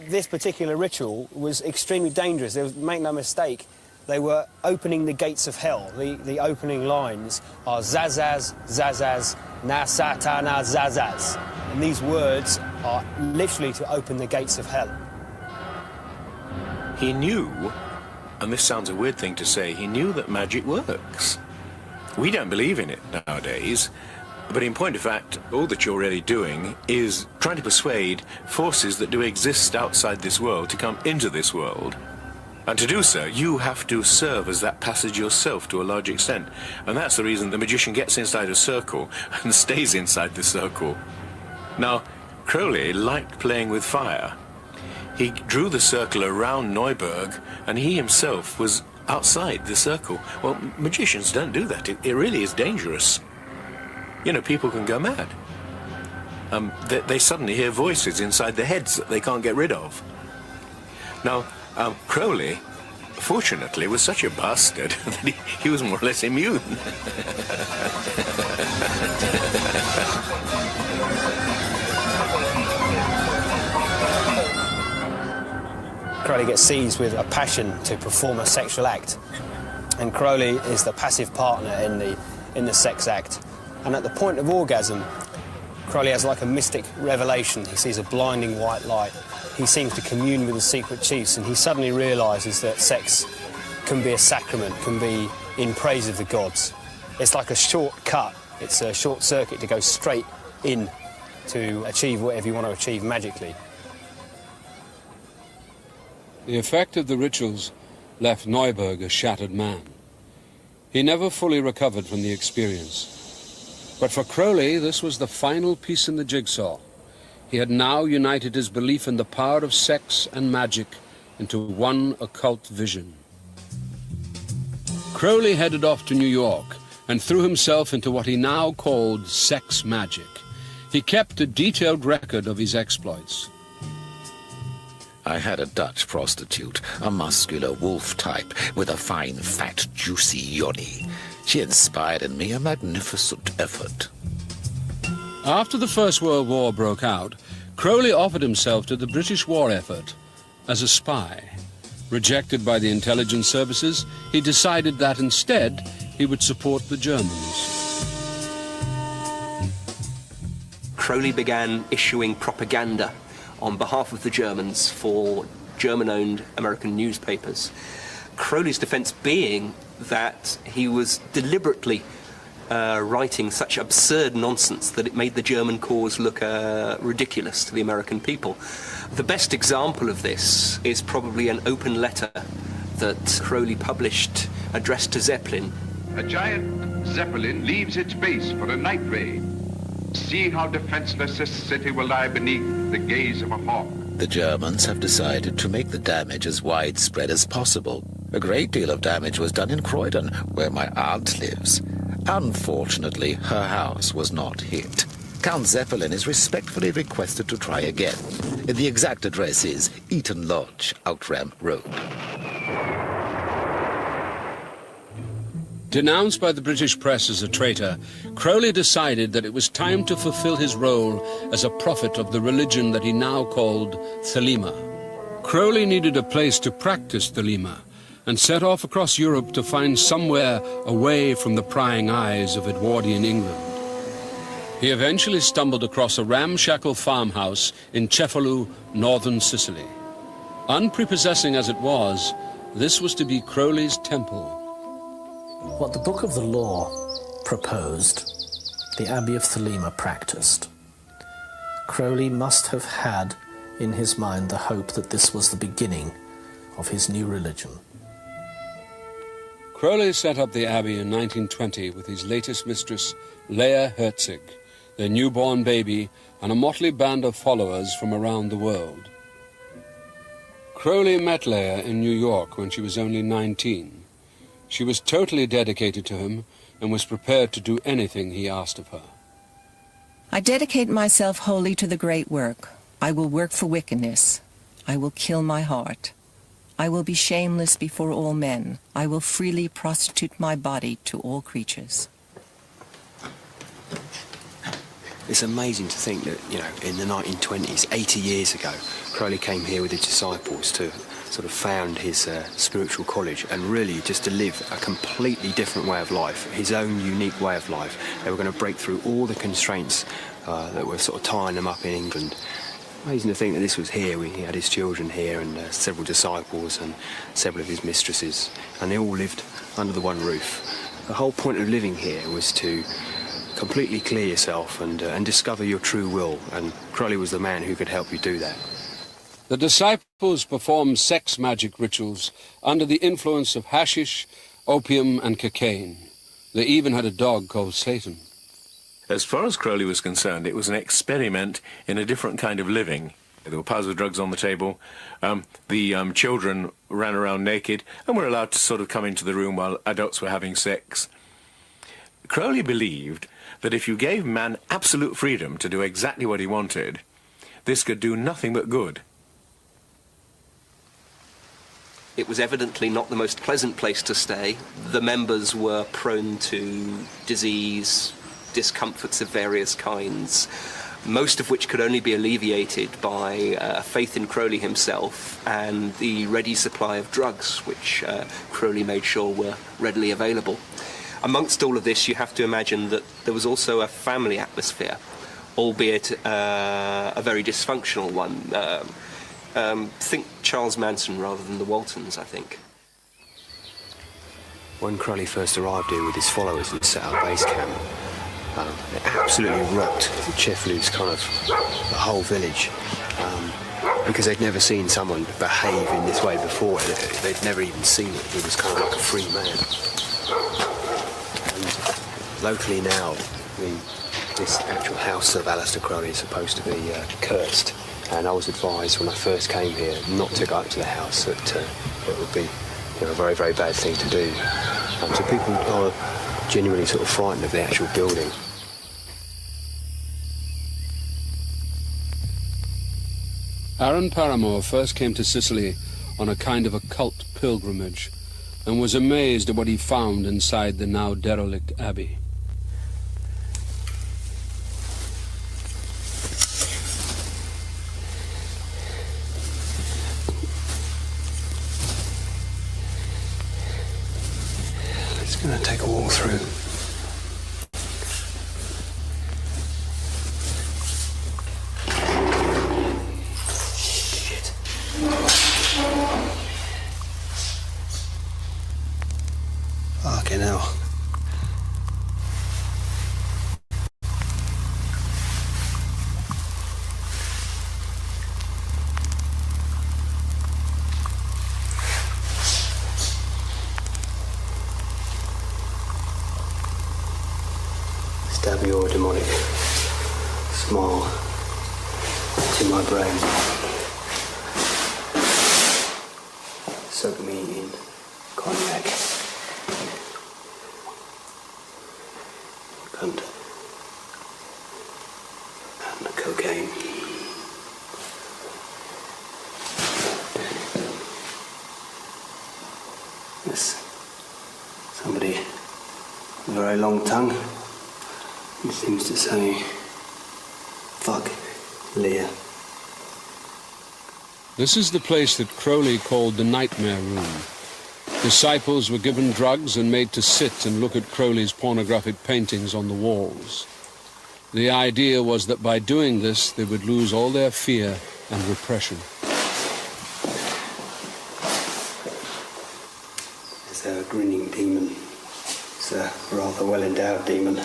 This particular ritual was extremely dangerous. Make no mistake, they were opening the gates of hell. The opening lines are Zazaz, Zazaz, Na Satana Zazaz. And these words are literally to open the gates of hell. He knew, and this sounds a weird thing to say, he knew that magic works. We don't believe in it nowadays, but in point of fact, all that you're really doing is trying to persuade forces that do exist outside this world to come into this world. And to do so, you have to serve as that passage yourself to a large extent. And that's the reason the magician gets inside a circle and stays inside the circle. Now, Crowley liked playing with fire. He drew the circle around Neuberg, and he himself was outside the circle. Well, magicians don't do that. It really is dangerous. You know, people can go mad. They suddenly hear voices inside their heads that they can't get rid of. Now, Crowley, fortunately, was such a bastard that he was more or less immune. Crowley gets seized with a passion to perform a sexual act, and Crowley is the passive partner in the sex act. And at the point of orgasm, Crowley has like a mystic revelation. He sees a blinding white light. He seems to commune with the secret chiefs, and he suddenly realises that sex can be a sacrament, can be in praise of the gods. It's like a shortcut. It's a short circuit to go straight in to achieve whatever you want to achieve magically. The effect of the rituals left Neuberg a shattered man. He never fully recovered from the experience. But for Crowley, this was the final piece in the jigsaw. He had now united his belief in the power of sex and magic into one occult vision. Crowley headed off to New York and threw himself into what he now called sex magic. He kept a detailed record of his exploits. I had a Dutch prostitute, a muscular wolf type with a fine, fat, juicy yoni. She inspired in me a magnificent effort. After the First World War broke out, Crowley offered himself to the British war effort as a spy. Rejected by the intelligence services, he decided that instead he would support the Germans. Crowley began issuing propaganda on behalf of the Germans for German-owned American newspapers. Crowley's defense being that he was deliberately writing such absurd nonsense that it made the German cause look ridiculous to the American people. The best example of this is probably an open letter that Crowley published addressed to Zeppelin. A giant Zeppelin leaves its base for a night raid. See how defenseless this city will lie beneath the gaze of a hawk. The Germans have decided to make the damage as widespread as possible. A great deal of damage was done in Croydon, where my aunt lives. Unfortunately, her house was not hit. Count Zeppelin is respectfully requested to try again. The exact address is Eaton Lodge, Outram Road. Denounced by the British press as a traitor, Crowley decided that it was time to fulfill his role as a prophet of the religion that he now called Thelema. Crowley needed a place to practice Thelema and set off across Europe to find somewhere away from the prying eyes of Edwardian England. He eventually stumbled across a ramshackle farmhouse in Cefalù, northern Sicily. Unprepossessing as it was, this was to be Crowley's temple. What the Book of the Law proposed, the Abbey of Thelema practiced. Crowley must have had in his mind the hope that this was the beginning of his new religion. Crowley set up the Abbey in 1920 with his latest mistress, Leah Herzig, their newborn baby, and a motley band of followers from around the world. Crowley met Leah in New York when she was only 19. She was totally dedicated to him and was prepared to do anything he asked of her. I dedicate myself wholly to the great work. I will work for wickedness. I will kill my heart. I will be shameless before all men. I will freely prostitute my body to all creatures. It's amazing to think that, you know, in the 1920s, 80 years ago, Crowley came here with his disciples to sort of found his spiritual college and really just to live a completely different way of life, his own unique way of life. They were going to break through all the constraints that were sort of tying them up in England. Amazing to think that this was here. He had his children here and several disciples and several of his mistresses, and they all lived under the one roof. The whole point of living here was to completely clear yourself and discover your true will, and Crowley was the man who could help you do that. The disciples performed sex magic rituals under the influence of hashish, opium, and cocaine. They even had a dog called Satan. As far as Crowley was concerned, it was an experiment in a different kind of living. There were piles of drugs on the table. The children ran around naked and were allowed to sort of come into the room while adults were having sex. Crowley believed that if you gave man absolute freedom to do exactly what he wanted, this could do nothing but good. It was evidently not the most pleasant place to stay. The members were prone to disease, discomforts of various kinds, most of which could only be alleviated by faith in Crowley himself and the ready supply of drugs, which Crowley made sure were readily available. Amongst all of this, you have to imagine that there was also a family atmosphere, albeit a very dysfunctional one. Think Charles Manson rather than the Waltons, I think. When Crowley first arrived here with his followers and set up base camp, it absolutely rocked Cefalù's kind of the whole village, because they'd never seen someone behave in this way before. They'd never even seen it. He was kind of like a free man. And locally now, this actual house of Aleister Crowley is supposed to be cursed. And I was advised when I first came here not to go up to the house, that it would be, you know, a very, very bad thing to do. So people are genuinely sort of frightened of the actual building. Aaron Paramore first came to Sicily on a kind of occult pilgrimage and was amazed at what he found inside the now derelict abbey. It's going to take a walk through. Shit. Fucking hell. Stab your demonic smile to my brain. soak me in cognac and cocaine. There's somebody with a very long tongue who seems to say, "Fuck Leah." This is the place that Crowley called the Nightmare Room. Disciples were given drugs and made to sit and look at Crowley's pornographic paintings on the walls. The idea was that by doing this, they would lose all their fear and repression. It's a grinning demon. It's a rather well-endowed demon.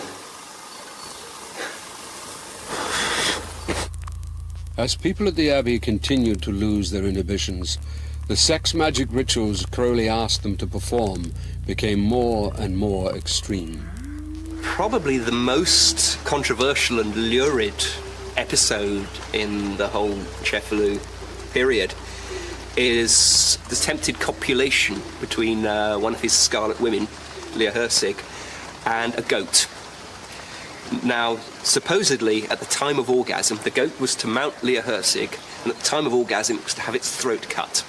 As people at the Abbey continued to lose their inhibitions, the sex magic rituals Crowley asked them to perform became more and more extreme. Probably the most controversial and lurid episode in the whole Cefalù period is the attempted copulation between one of his Scarlet Women, Leah Herzig, and a goat. Now, supposedly, at the time of orgasm, the goat was to mount Leah Herzig, and at the time of orgasm, it was to have its throat cut.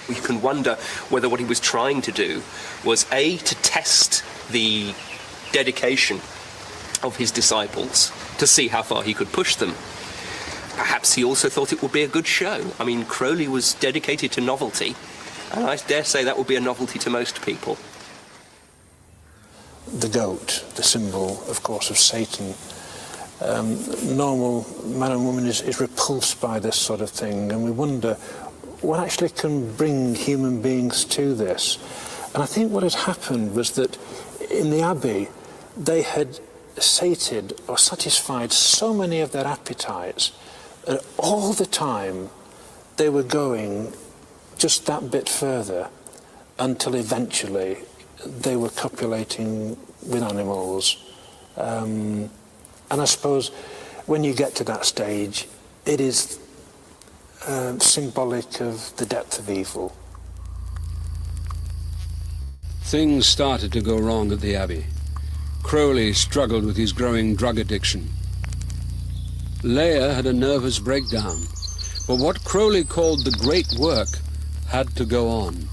You can wonder whether what he was trying to do was, A, to test the dedication of his disciples, to see how far he could push them. Perhaps he also thought it would be a good show. I mean, Crowley was dedicated to novelty, and I dare say that would be a novelty to most people. The goat, the symbol, of course, of Satan. Normal man and woman is repulsed by this sort of thing, and we wonder what actually can bring human beings to this. And I think what had happened was that in the Abbey, they had sated or satisfied so many of their appetites, and all the time they were going just that bit further until eventually they were copulating with animals. And I suppose when you get to that stage, it is symbolic of the depth of evil. Things started to go wrong at the Abbey. Crowley struggled with his growing drug addiction. Leah had a nervous breakdown, but what Crowley called the great work had to go on.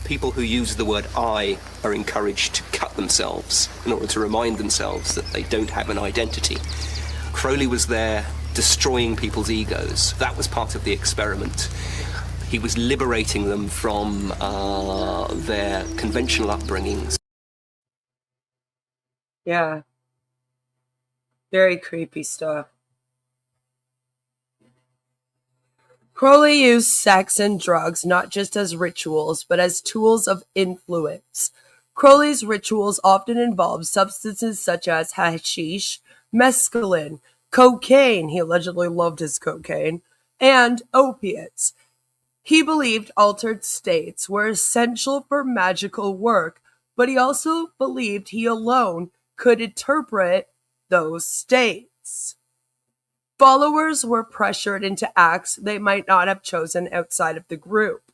People who use the word I are encouraged to cut themselves in order to remind themselves that they don't have an identity. Crowley was there destroying people's egos. That was part of the experiment. He was liberating them from their conventional upbringings. Yeah. Very creepy stuff. Crowley used sex and drugs not just as rituals, but as tools of influence. Crowley's rituals often involved substances such as hashish, mescaline, cocaine — he allegedly loved his cocaine — and opiates. He believed altered states were essential for magical work, but he also believed he alone could interpret those states. Followers were pressured into acts they might not have chosen outside of the group.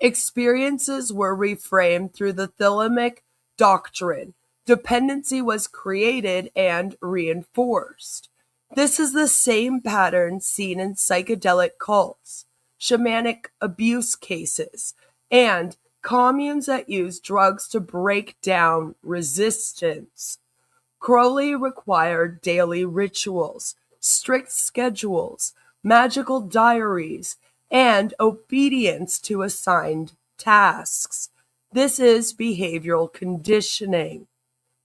Experiences were reframed through the Thelemic doctrine. Dependency was created and reinforced. This is the same pattern seen in psychedelic cults, shamanic abuse cases, and communes that use drugs to break down resistance. Crowley required daily rituals, strict schedules, magical diaries, and obedience to assigned tasks. This is behavioral conditioning.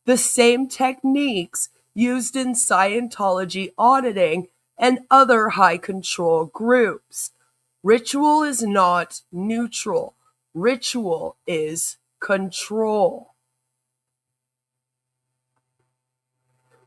The same techniques used in Scientology auditing and other high-control groups. Ritual is not neutral. Ritual is control.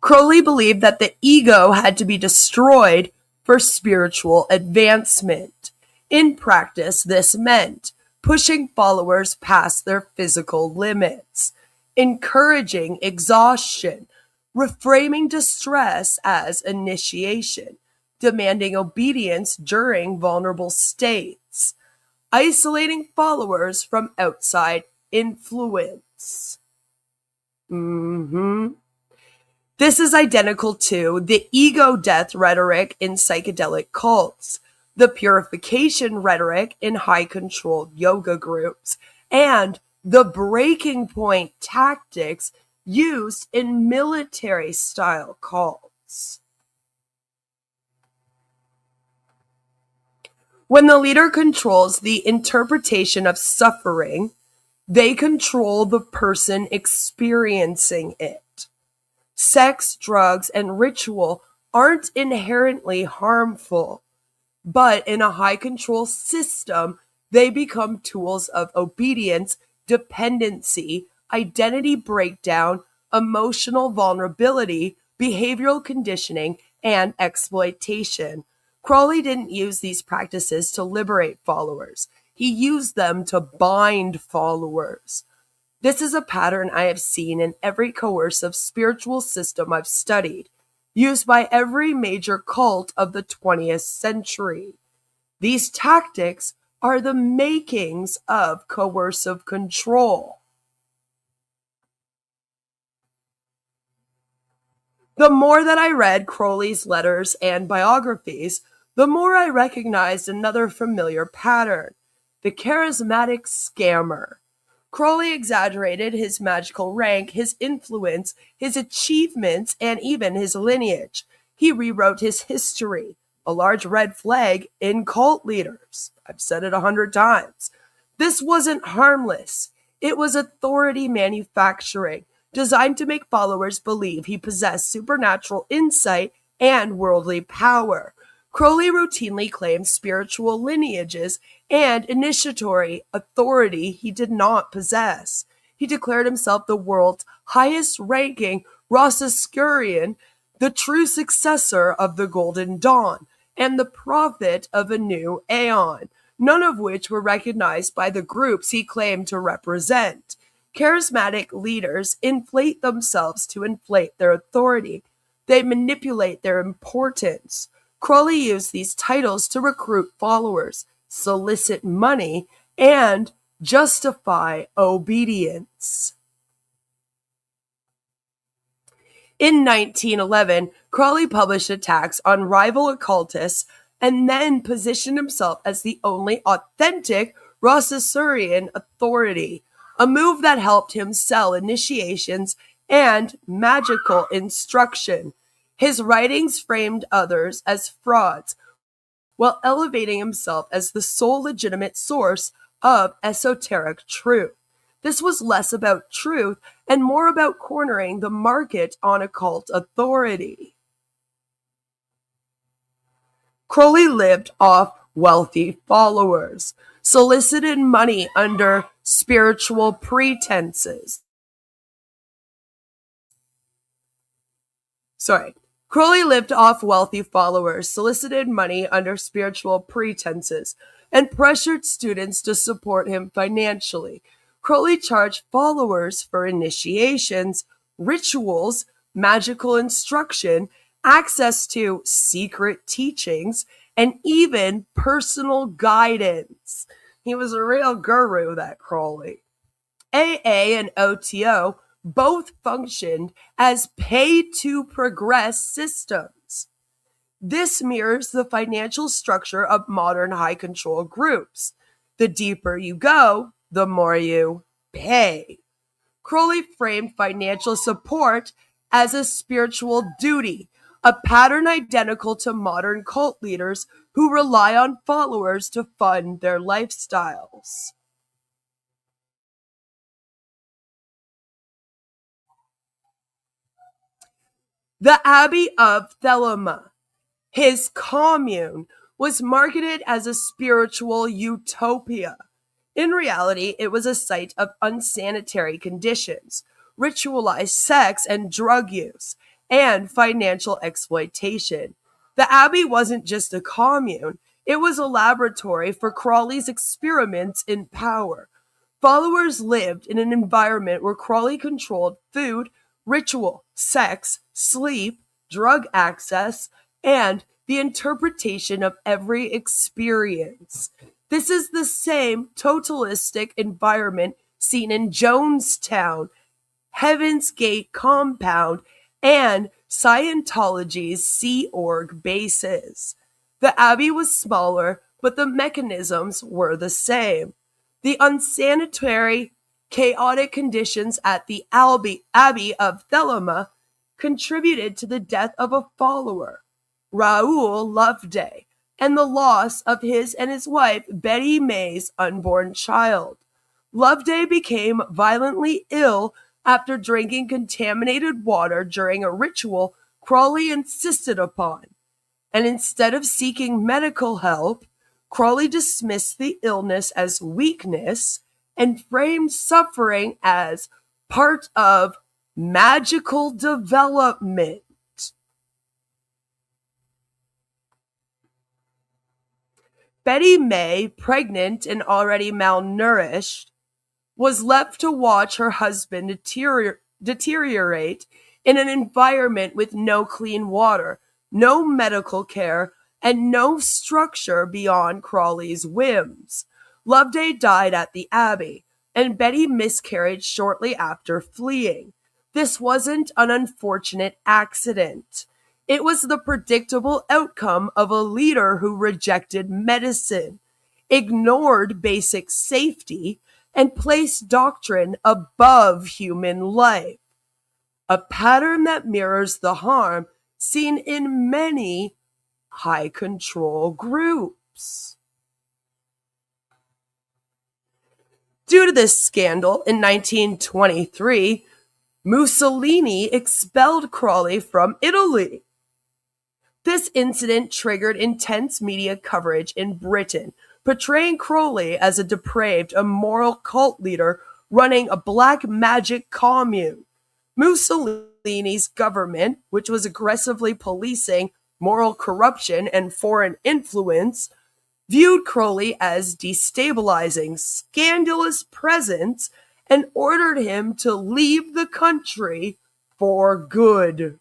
Crowley believed that the ego had to be destroyed for spiritual advancement. In practice, this meant pushing followers past their physical limits, encouraging exhaustion, reframing distress as initiation, demanding obedience during vulnerable states. isolating followers from outside influence. This is identical to the ego death rhetoric in psychedelic cults, the purification rhetoric in high-controlled yoga groups, and the breaking point tactics used in military-style cults. When the leader controls the interpretation of suffering, they control the person experiencing it. Sex, drugs, and ritual aren't inherently harmful, but in a high-control system, they become tools of obedience, dependency, identity breakdown, emotional vulnerability, behavioral conditioning, and exploitation. Crowley didn't use these practices to liberate followers. He used them to bind followers. This is a pattern I have seen in every coercive spiritual system I've studied, used by every major cult of the 20th century. These tactics are the makings of coercive control. The more that I read Crowley's letters and biographies, the more I recognized another familiar pattern: the charismatic scammer. Crowley exaggerated his magical rank, his influence, his achievements, and even his lineage. He rewrote his history, a large red flag in cult leaders. I've said it 100 times. This wasn't harmless. It was authority manufacturing, designed to make followers believe he possessed supernatural insight and worldly power. Crowley routinely claimed spiritual lineages and initiatory authority he did not possess. He declared himself the world's highest-ranking Rosicrucian, the true successor of the Golden Dawn, and the prophet of a new aeon, none of which were recognized by the groups he claimed to represent. Charismatic leaders inflate themselves to inflate their authority. They manipulate their importance. Crowley used these titles to recruit followers, solicit money, and justify obedience. In 1911, Crowley published attacks on rival occultists and then positioned himself as the only authentic Rosicrucian authority, a move that helped him sell initiations and magical instruction. His writings framed others as frauds, while elevating himself as the sole legitimate source of esoteric truth. This was less about truth and more about cornering the market on occult authority. Crowley lived off wealthy followers, solicited money under spiritual pretenses. Crowley lived off wealthy followers, solicited money under spiritual pretenses, and pressured students to support him financially. Crowley charged followers for initiations, rituals, magical instruction, access to secret teachings, and even personal guidance. He was a real guru, that Crowley. AA and OTO both functioned as pay-to-progress systems. This mirrors the financial structure of modern high-control groups. The deeper you go, the more you pay. Crowley framed financial support as a spiritual duty, a pattern identical to modern cult leaders who rely on followers to fund their lifestyles. The Abbey of Thelema, his commune, was marketed as a spiritual utopia. In reality, it was a site of unsanitary conditions, ritualized sex and drug use, and financial exploitation. The Abbey wasn't just a commune, it was a laboratory for Crowley's experiments in power. Followers lived in an environment where Crowley controlled food, ritual, sex, sleep, drug access, and the interpretation of every experience. This is the same totalistic environment seen in Jonestown, Heaven's Gate compound, and Scientology's Sea Org bases. The Abbey was smaller, but the mechanisms were the same. The unsanitary, chaotic conditions at the Abbey of Thelema contributed to the death of a follower, Raoul Loveday, and the loss of his and his wife Betty May's unborn child. Loveday became violently ill after drinking contaminated water during a ritual Crowley insisted upon, and instead of seeking medical help, Crowley dismissed the illness as weakness and framed suffering as part of magical development. Betty May, pregnant and already malnourished, was left to watch her husband deteriorate in an environment with no clean water, no medical care, and no structure beyond Crowley's whims. Loveday died at the Abbey, and Betty miscarried shortly after fleeing. This wasn't an unfortunate accident. It was the predictable outcome of a leader who rejected medicine, ignored basic safety, and placed doctrine above human life. A pattern that mirrors the harm seen in many high control groups. Due to this scandal, in 1923, Mussolini expelled Crowley from Italy. This incident triggered intense media coverage in Britain, portraying Crowley as a depraved, immoral cult leader running a black magic commune. Mussolini's government, which was aggressively policing moral corruption and foreign influence, viewed Crowley as destabilizing, scandalous presence and ordered him to leave the country for good.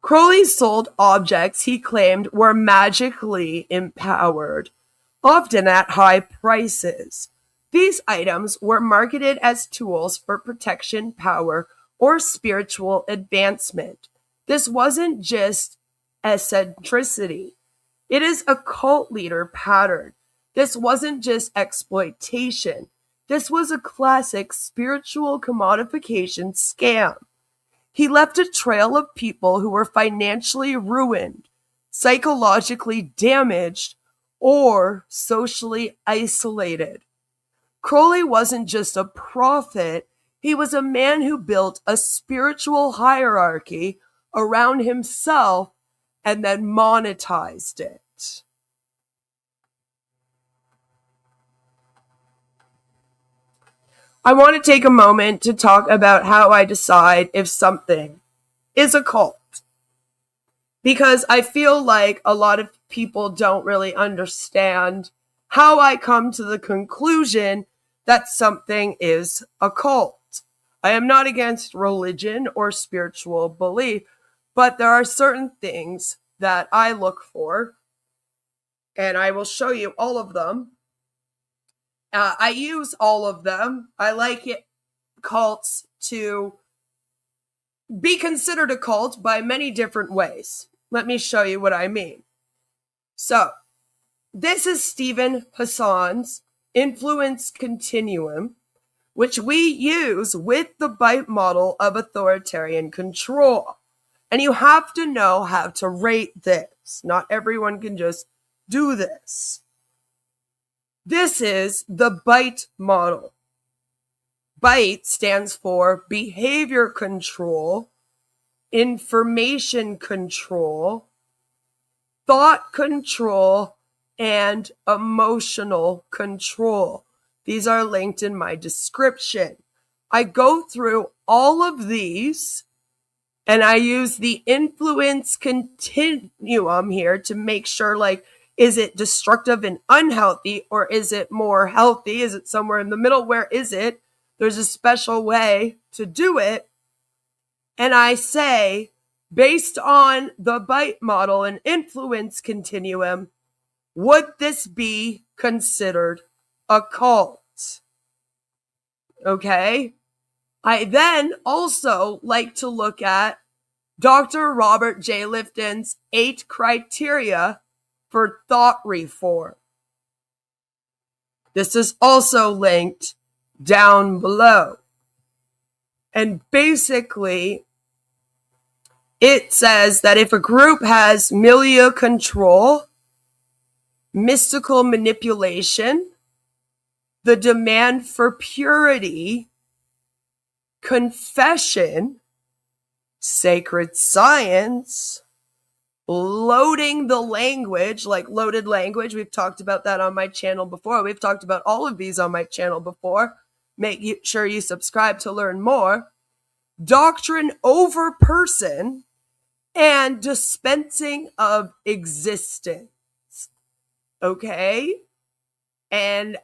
Crowley sold objects he claimed were magically empowered, often at high prices. These items were marketed as tools for protection, power, or spiritual advancement. This wasn't just eccentricity. It is a cult leader pattern. This wasn't just exploitation. This was a classic spiritual commodification scam. He left a trail of people who were financially ruined, psychologically damaged, or socially isolated. Crowley wasn't just a prophet, he was a man who built a spiritual hierarchy around himself and then monetized it. I want to take a moment to talk about how I decide if something is a cult. Because I feel like a lot of people don't really understand how I come to the conclusion that something is a cult. I am not against religion or spiritual belief, but there are certain things that I look for, and I will show you all of them. I use all of them. I like cults to be considered a cult by many different ways. Let me show you what I mean. So, this is Stephen Hassan's influence continuum, which we use with the BITE model of authoritarian control. And you have to know how to rate this. Not everyone can just do this. This is the BITE model. BITE stands for behavior control, information control, thought control, and emotional control. These are linked in my description. I go through all of these and I use the influence continuum here to make sure, like, is it destructive and unhealthy, or is it more healthy? Is it somewhere in the middle? Where is it? There's a special way to do it. And I say based on the bite model and influence continuum, would this be considered a cult? Okay. I then also like to look at Dr. Robert J. Lifton's 8 criteria for thought reform. This is also linked down below. And basically, it says that if a group has milieu control, mystical manipulation, the demand for purity, confession, sacred science, loading the language, like loaded language. We've talked about that on my channel before. We've talked about all of these on my channel before. Make sure you subscribe to learn more. Doctrine over person, and dispensing of existence. Okay? And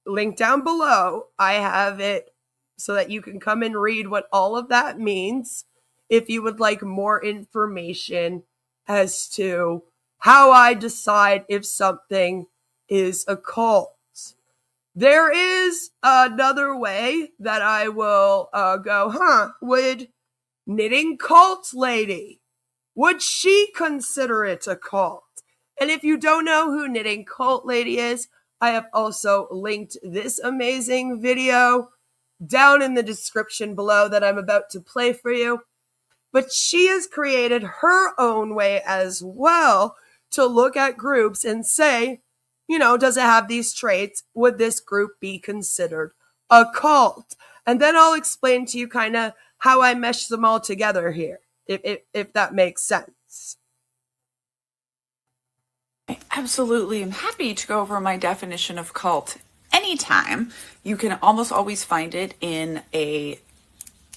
link down below, I have it so that you can come and read what all of that means if you would like more information as to how I decide if something is a cult. There is another way that I will go, would Knitting Cult Lady, would she consider it a cult? And if you don't know who Knitting Cult Lady is, I have also linked this amazing video down in the description below that I'm about to play for you. But she has created her own way as well to look at groups and say, you know, does it have these traits? Would this group be considered a cult? And then I'll explain to you kind of how I mesh them all together here, if that makes sense. I absolutely am happy to go over my definition of cult anytime. You can almost always find it in a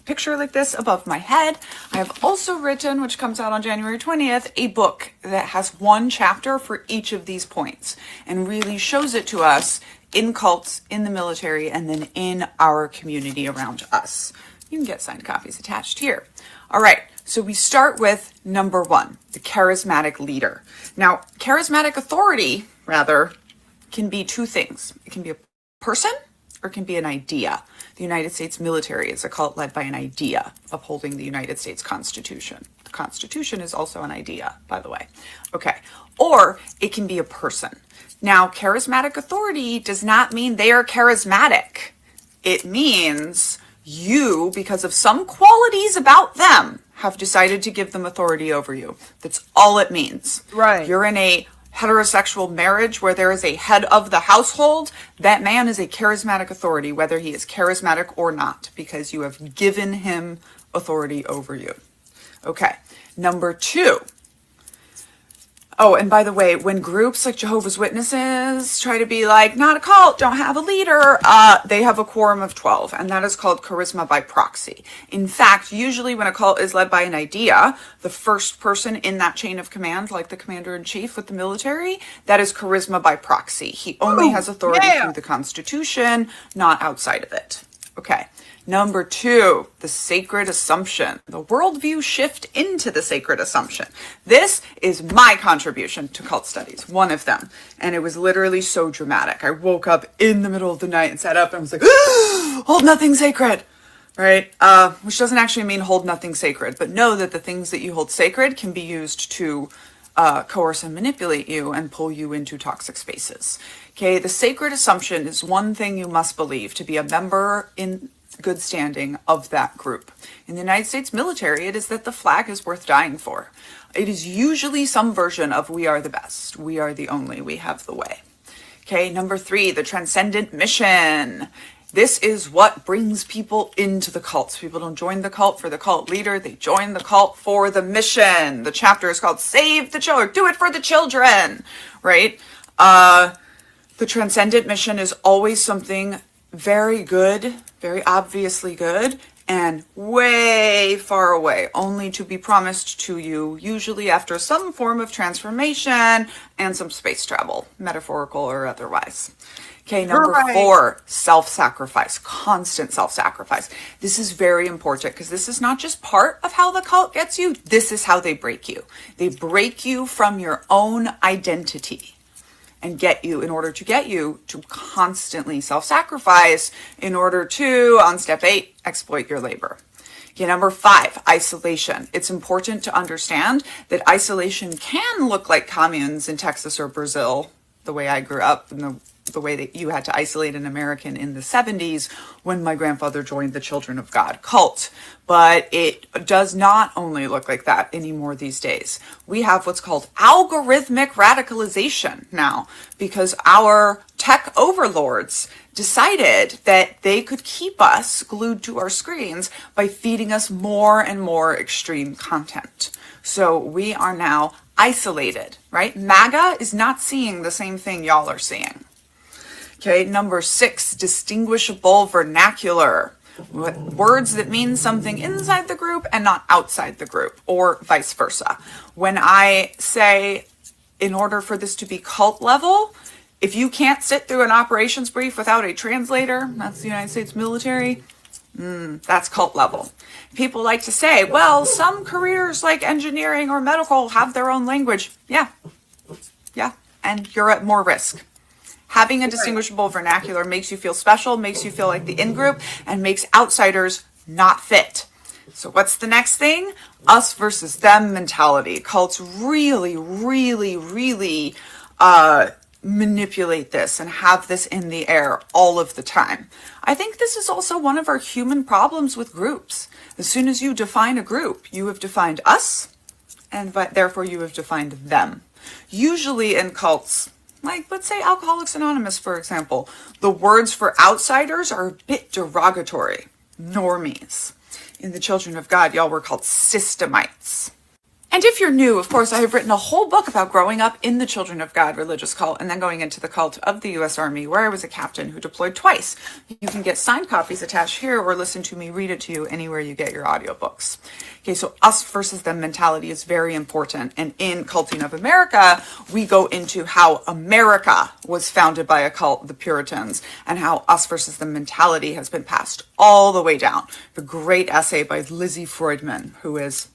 picture like this above my head. I have also written, which comes out on January 20th, a book that has one chapter for each of these points and really shows it to us in cults, in the military, and then in our community around us. You can get signed copies attached here. All right, so we start with number 1, the charismatic leader. Now, charismatic authority, rather, can be 2 things. It can be a person or it can be an idea. The United States military is a cult led by an idea upholding the United States Constitution. The Constitution is also an idea, by the way. Okay. Or it can be a person. Now, charismatic authority does not mean they are charismatic. It means you, because of some qualities about them, have decided to give them authority over you. That's all it means. Right. You're in a heterosexual marriage where there is a head of the household. That man is a charismatic authority, whether he is charismatic or not, because you have given him authority over you. Okay. Number 2. Oh, and by the way, when groups like Jehovah's Witnesses try to be like, not a cult, don't have a leader, they have a quorum of 12, and that is called charisma by proxy. In fact, usually when a cult is led by an idea, the first person in that chain of command, like the commander-in-chief with the military, that is charisma by proxy. He only has authority through the Constitution, not outside of it. Okay. Number 2, the sacred assumption, the worldview shift into the sacred assumption. This is my contribution to cult studies, one of them. And it was literally so dramatic. I woke up in the middle of the night and sat up and was like, hold nothing sacred, right? Which doesn't actually mean hold nothing sacred, but know that the things that you hold sacred can be used to coerce and manipulate you and pull you into toxic spaces. Okay, the sacred assumption is one thing you must believe to be a member in good standing of that group. In the United States military, it is that the flag is worth dying for. It is usually some version of we are the best, we are the only, we have the way. Okay, number 3, the transcendent mission. This is what brings people into the cults. People don't join the cult for the cult leader, they join the cult for the mission. The chapter is called Save the Children, do it for the children, right? The transcendent mission is always something very good, very obviously good, and way far away, only to be promised to you, usually after some form of transformation and some space travel, metaphorical or otherwise. Okay, number 4, self-sacrifice, constant self-sacrifice. This is very important because this is not just part of how the cult gets you, this is how they break you. They break you from your own identity and get you, in order to get you to constantly self-sacrifice in order to, on step 8, exploit your labor. Okay, number 5, isolation. It's important to understand that isolation can look like communes in Texas or Brazil, the way I grew up, and the way that you had to isolate an American in the 70s when my grandfather joined the Children of God cult. But it does not only look like that anymore these days. We have what's called algorithmic radicalization now, because our tech overlords decided that they could keep us glued to our screens by feeding us more and more extreme content. So we are now isolated, right? MAGA is not seeing the same thing y'all are seeing. Okay, number 6, distinguishable vernacular. Words that mean something inside the group and not outside the group, or vice versa. When I say, in order for this to be cult level, if you can't sit through an operations brief without a translator, that's the United States military, that's cult level. People like to say, well, some careers like engineering or medical have their own language. Yeah, and you're at more risk. Having a distinguishable vernacular makes you feel special, makes you feel like the in-group, and makes outsiders not fit. So what's the next thing? Us versus them mentality. Cults really, really, really manipulate this and have this in the air all of the time. I think this is also one of our human problems with groups. As soon as you define a group, you have defined us, and therefore you have defined them. Usually in cults, like, let's say Alcoholics Anonymous, for example, the words for outsiders are a bit derogatory. Normies. In the Children of God, y'all were called systemites. And if you're new, of course, I have written a whole book about growing up in the Children of God religious cult and then going into the cult of the U.S. Army, where I was a captain who deployed twice. You can get signed copies attached here or listen to me read it to you anywhere you get your audiobooks. Okay, so us versus them mentality is very important. And in Culting of America, we go into how America was founded by a cult, the Puritans, and how us versus them mentality has been passed all the way down. The great essay by Lizzie Freudman, who is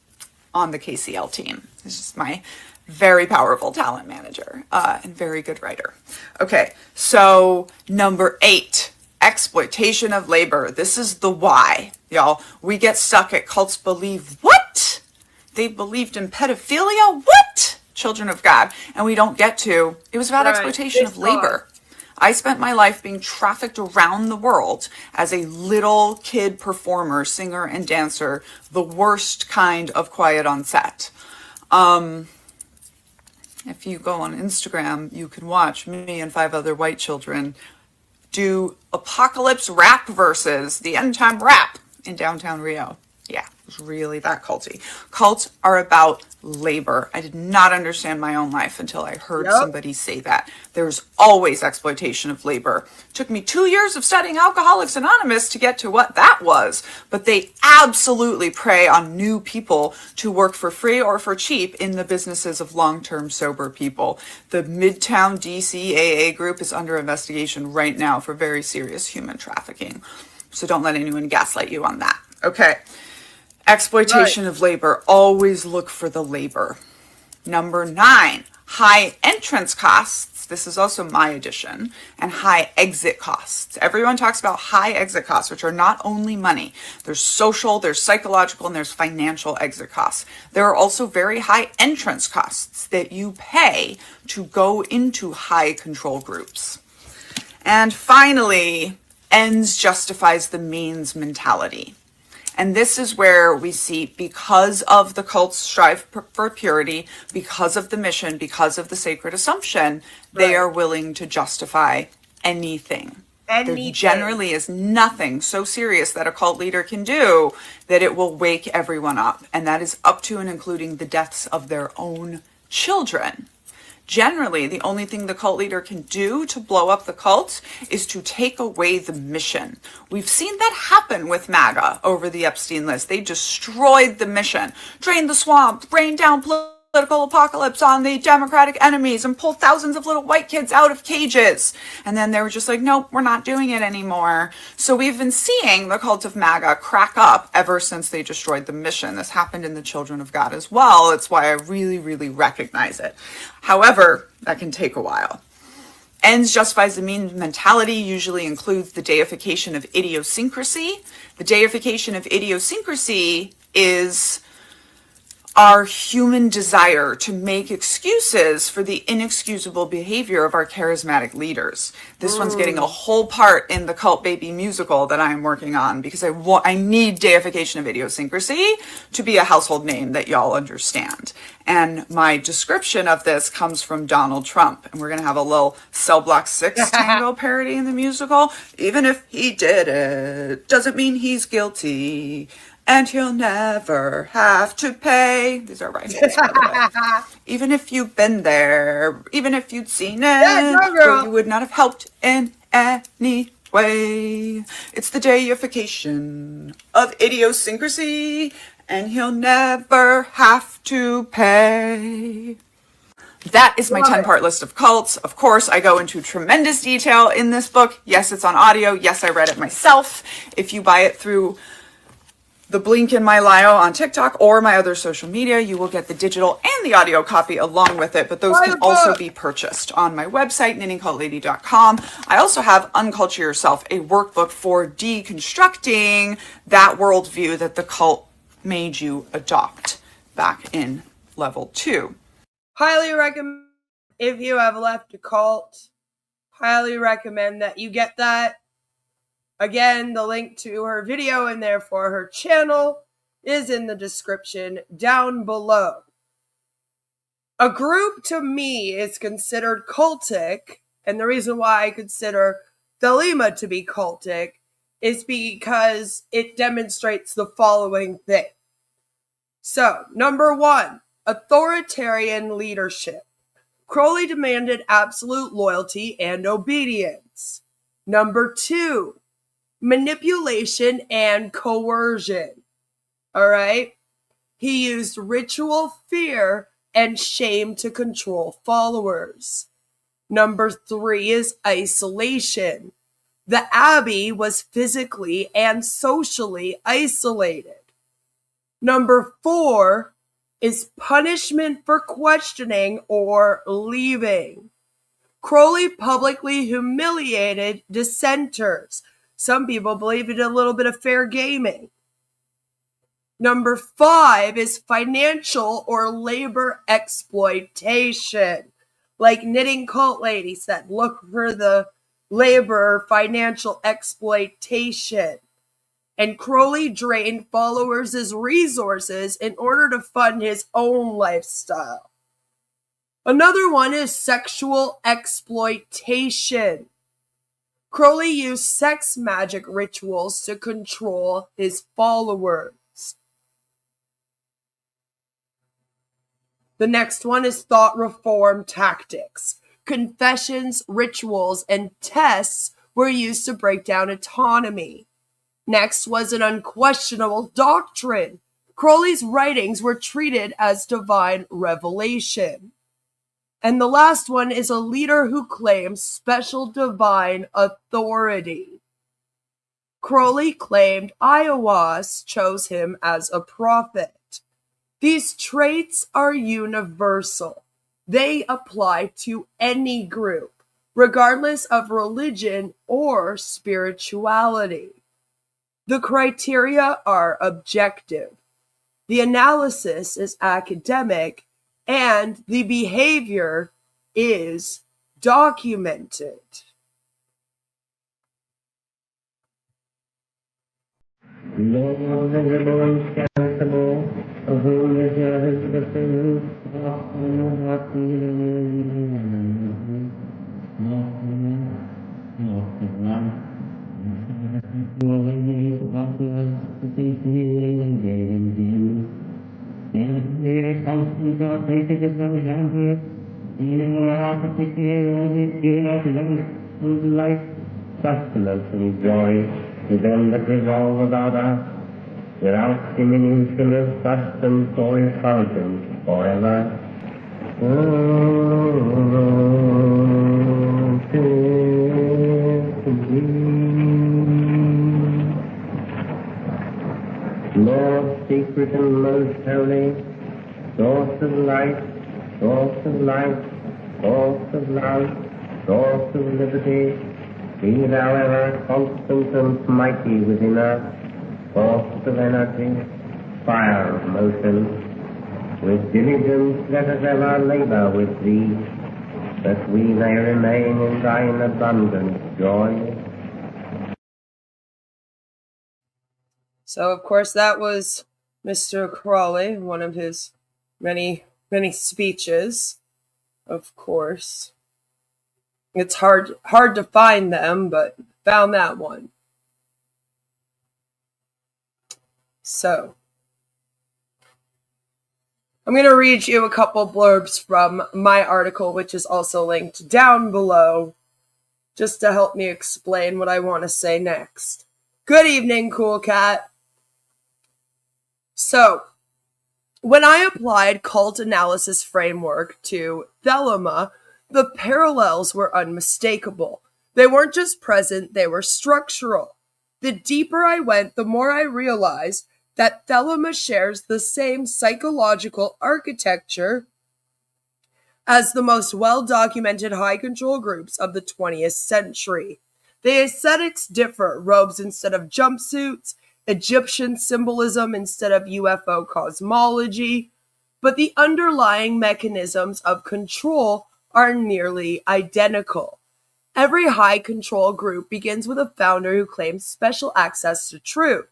on the KCL team. This is my very powerful talent manager and very good writer. Okay, so number 8, exploitation of labor. This is the why, y'all. We get stuck at cults believe what? They believed in pedophilia? What? Children of God. And we don't get to, it was about exploitation of labor. I spent my life being trafficked around the world as a little kid performer, singer, and dancer, the worst kind of quiet on set. If you go on Instagram, you can watch me and 5 other white children do apocalypse rap verses, the end time rap in downtown Rio. Yeah, it was really that culty. Cults are about labor. I did not understand my own life until I heard somebody say that. There's always exploitation of labor. It took me 2 years of studying Alcoholics Anonymous to get to what that was. But they absolutely prey on new people to work for free or for cheap in the businesses of long-term sober people. The Midtown DC AA group is under investigation right now for very serious human trafficking. So don't let anyone gaslight you on that. Okay. Exploitation of labor. Always look for the labor. Number 9, high entrance costs. This is also my addition. And high exit costs. Everyone talks about high exit costs, which are not only money. There's social, there's psychological, and there's financial exit costs. There are also very high entrance costs that you pay to go into high control groups. And finally, ends justifies the means mentality. And this is where we see, because of the cult's strive for purity, because of the mission, because of the sacred assumption, they are willing to justify anything. There generally is nothing so serious that a cult leader can do that it will wake everyone up. And that is up to and including the deaths of their own children. Generally, the only thing the cult leader can do to blow up the cult is to take away the mission. We've seen that happen with MAGA over the Epstein list. They destroyed the mission, drained the swamp, rained down political apocalypse on the Democratic enemies, and pulled thousands of little white kids out of cages. And then they were just like, nope, we're not doing it anymore. So we've been seeing the cult of MAGA crack up ever since they destroyed the mission. This happened in the Children of God as well. It's why I really, really recognize it. However, that can take a while. Ends justifies the means mentality usually includes the deification of idiosyncrasy. The deification of idiosyncrasy is our human desire to make excuses for the inexcusable behavior of our charismatic leaders. This one's getting a whole part in the Cult Baby musical that I'm working on, because I need deification of idiosyncrasy to be a household name that y'all understand. And my description of this comes from Donald Trump. And we're going to have a little Cell Block 6 tango parody in the musical. Even if he did it, doesn't mean he's guilty. And he'll never have to pay. These are right. Even if you've been there, even if you'd seen it, or you would not have helped in any way. It's the deification of idiosyncrasy, and he'll never have to pay. That is my 10-part list of cults. Of course, I go into tremendous detail in this book. Yes, it's on audio. Yes, I read it myself. If you buy it through the link in my bio on TikTok or my other social media, you will get the digital and the audio copy along with it, but those can also be purchased on my website, knittingcultlady.com. I also have Unculture Yourself, a workbook for deconstructing that worldview that the cult made you adopt back in level 2. Highly recommend, if you have left a cult, highly recommend that you get that. Again, the link to her video and therefore her channel is in the description down below. A group to me is considered cultic, and the reason why I consider Thelema to be cultic is because it demonstrates the following thing. So, number 1, authoritarian leadership. Crowley demanded absolute loyalty and obedience. Number 2, manipulation and coercion. All right? He used ritual fear and shame to control followers. Number 3 is isolation. The Abbey was physically and socially isolated. Number 4 is punishment for questioning or leaving. Crowley publicly humiliated dissenters. Some people believe it a little bit of fair gaming. Number 5 is financial or labor exploitation. Like Knitting Cult Lady said, look for the labor financial exploitation. And Crowley drained followers' resources in order to fund his own lifestyle. Another one is sexual exploitation. Crowley used sex magic rituals to control his followers. The next one is thought reform tactics. Confessions, rituals, and tests were used to break down autonomy. Next was an unquestionable doctrine. Crowley's writings were treated as divine revelation. And the last one is a leader who claims special divine authority. Crowley claimed Iowas chose him as a prophet. These traits are universal. They apply to any group, regardless of religion or spirituality. The criteria are objective. The analysis is academic, and the behavior is documented. life, sustenance, and joy to them that revolve about us, without diminution of substance or effulgence forever. Lord, secret and most holy, source of light, source of light, source of love, source of liberty, be thou ever constant and mighty within us, force of energy, fire of motion. With diligence let us ever labor with thee, that we may remain in thine abundant joy. So, of course, that was Mr. Crowley, one of his many, many speeches, of course. It's hard to find them, but found that one. So, I'm going to read you a couple blurbs from my article, which is also linked down below, just to help me explain what I want to say next. Good evening, Cool Cat. So, when I applied cult analysis framework to Thelema, the parallels were unmistakable. They weren't just present, they were structural. The deeper I went, the more I realized that Thelema shares the same psychological architecture as the most well-documented high control groups of the 20th century. The aesthetics differ: robes instead of jumpsuits, Egyptian symbolism instead of UFO cosmology, but the underlying mechanisms of control are nearly identical. Every high control group begins with a founder who claims special access to truth.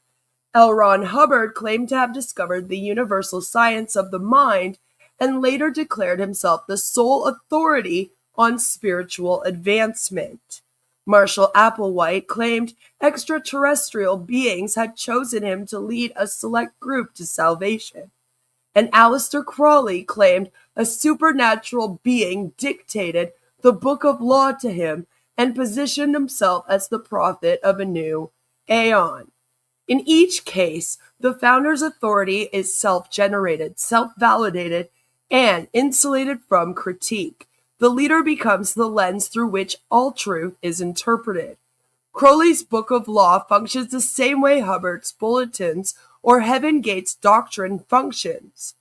L. Ron Hubbard claimed to have discovered the universal science of the mind and later declared himself the sole authority on spiritual advancement. Marshall Applewhite claimed extraterrestrial beings had chosen him to lead a select group to salvation. And Aleister Crowley claimed a supernatural being dictated the Book of Law to him and positioned himself as the prophet of a new aeon. In each case, the founder's authority is self-generated, self-validated, and insulated from critique. The leader becomes the lens through which all truth is interpreted. Crowley's Book of Law functions the same way Hubbard's Bulletins or Heaven Gates doctrine functions,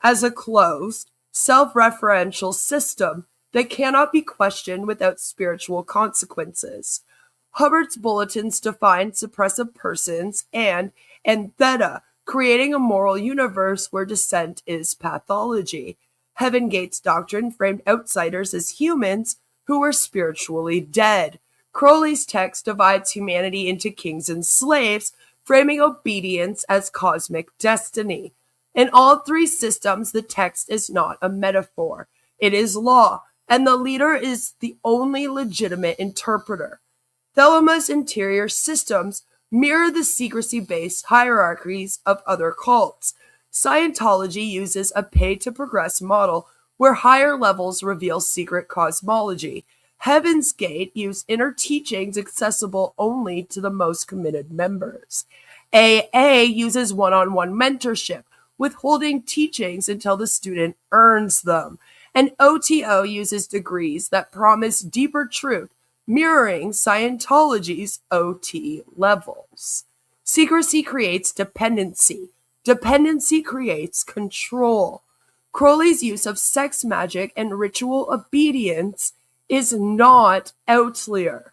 as a closed, self-referential system that cannot be questioned without spiritual consequences. Hubbard's Bulletins define suppressive persons and theta, creating a moral universe where dissent is pathology. Heaven Gates doctrine framed outsiders as humans who were spiritually dead. Crowley's text divides humanity into kings and slaves, framing obedience as cosmic destiny. In all three systems, the text is not a metaphor. It is law, and the leader is the only legitimate interpreter. Thelema's interior systems mirror the secrecy-based hierarchies of other cults. Scientology uses a pay-to-progress model where higher levels reveal secret cosmology. Heaven's Gate used inner teachings accessible only to the most committed members. AA uses one-on-one mentorship, withholding teachings until the student earns them. And OTO uses degrees that promise deeper truth, mirroring Scientology's OT levels. Secrecy creates dependency. Dependency creates control. Crowley's use of sex magic and ritual obedience is not outlier.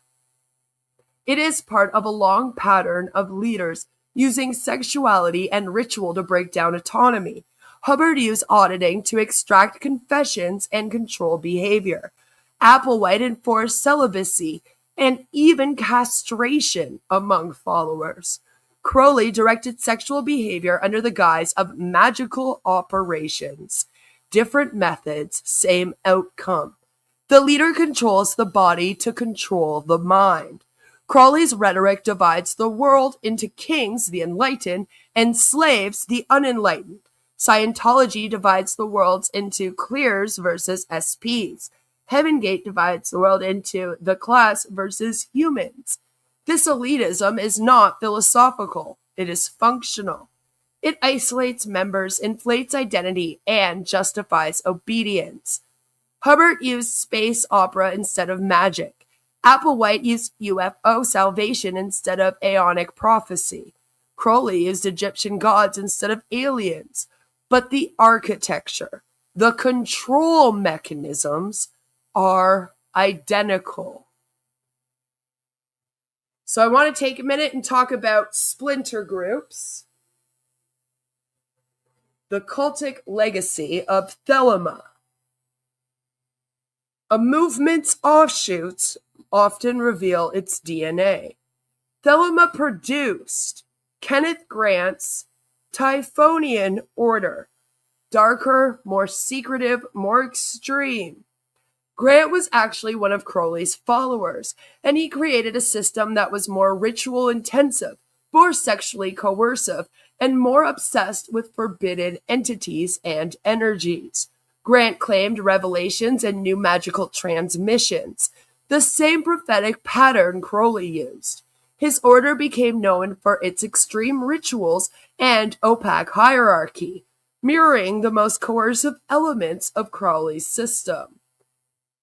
It is part of a long pattern of leaders using sexuality and ritual to break down autonomy. Hubbard used auditing to extract confessions and control behavior. Applewhite enforced celibacy and even castration among followers. Crowley directed sexual behavior under the guise of magical operations. Different methods, same outcome. The leader controls the body to control the mind. Crowley's rhetoric divides the world into kings, the enlightened, and slaves, the unenlightened. Scientology divides the worlds into clears versus SPs. Heaven Gate divides the world into the class versus humans. This elitism is not philosophical, it is functional. It isolates members, inflates identity, and justifies obedience. Hubbard used space opera instead of magic. Applewhite used UFO salvation instead of aeonic prophecy. Crowley used Egyptian gods instead of aliens. But the architecture, the control mechanisms, are identical. So I want to take a minute and talk about splinter groups. The cultic legacy of Thelema. A movement's offshoots often reveal its DNA. Thelema produced Kenneth Grant's Typhonian Order, darker, more secretive, more extreme. Grant was actually one of Crowley's followers, and he created a system that was more ritual intensive, more sexually coercive, and more obsessed with forbidden entities and energies. Grant claimed revelations and new magical transmissions, the same prophetic pattern Crowley used. His order became known for its extreme rituals and opaque hierarchy, mirroring the most coercive elements of Crowley's system.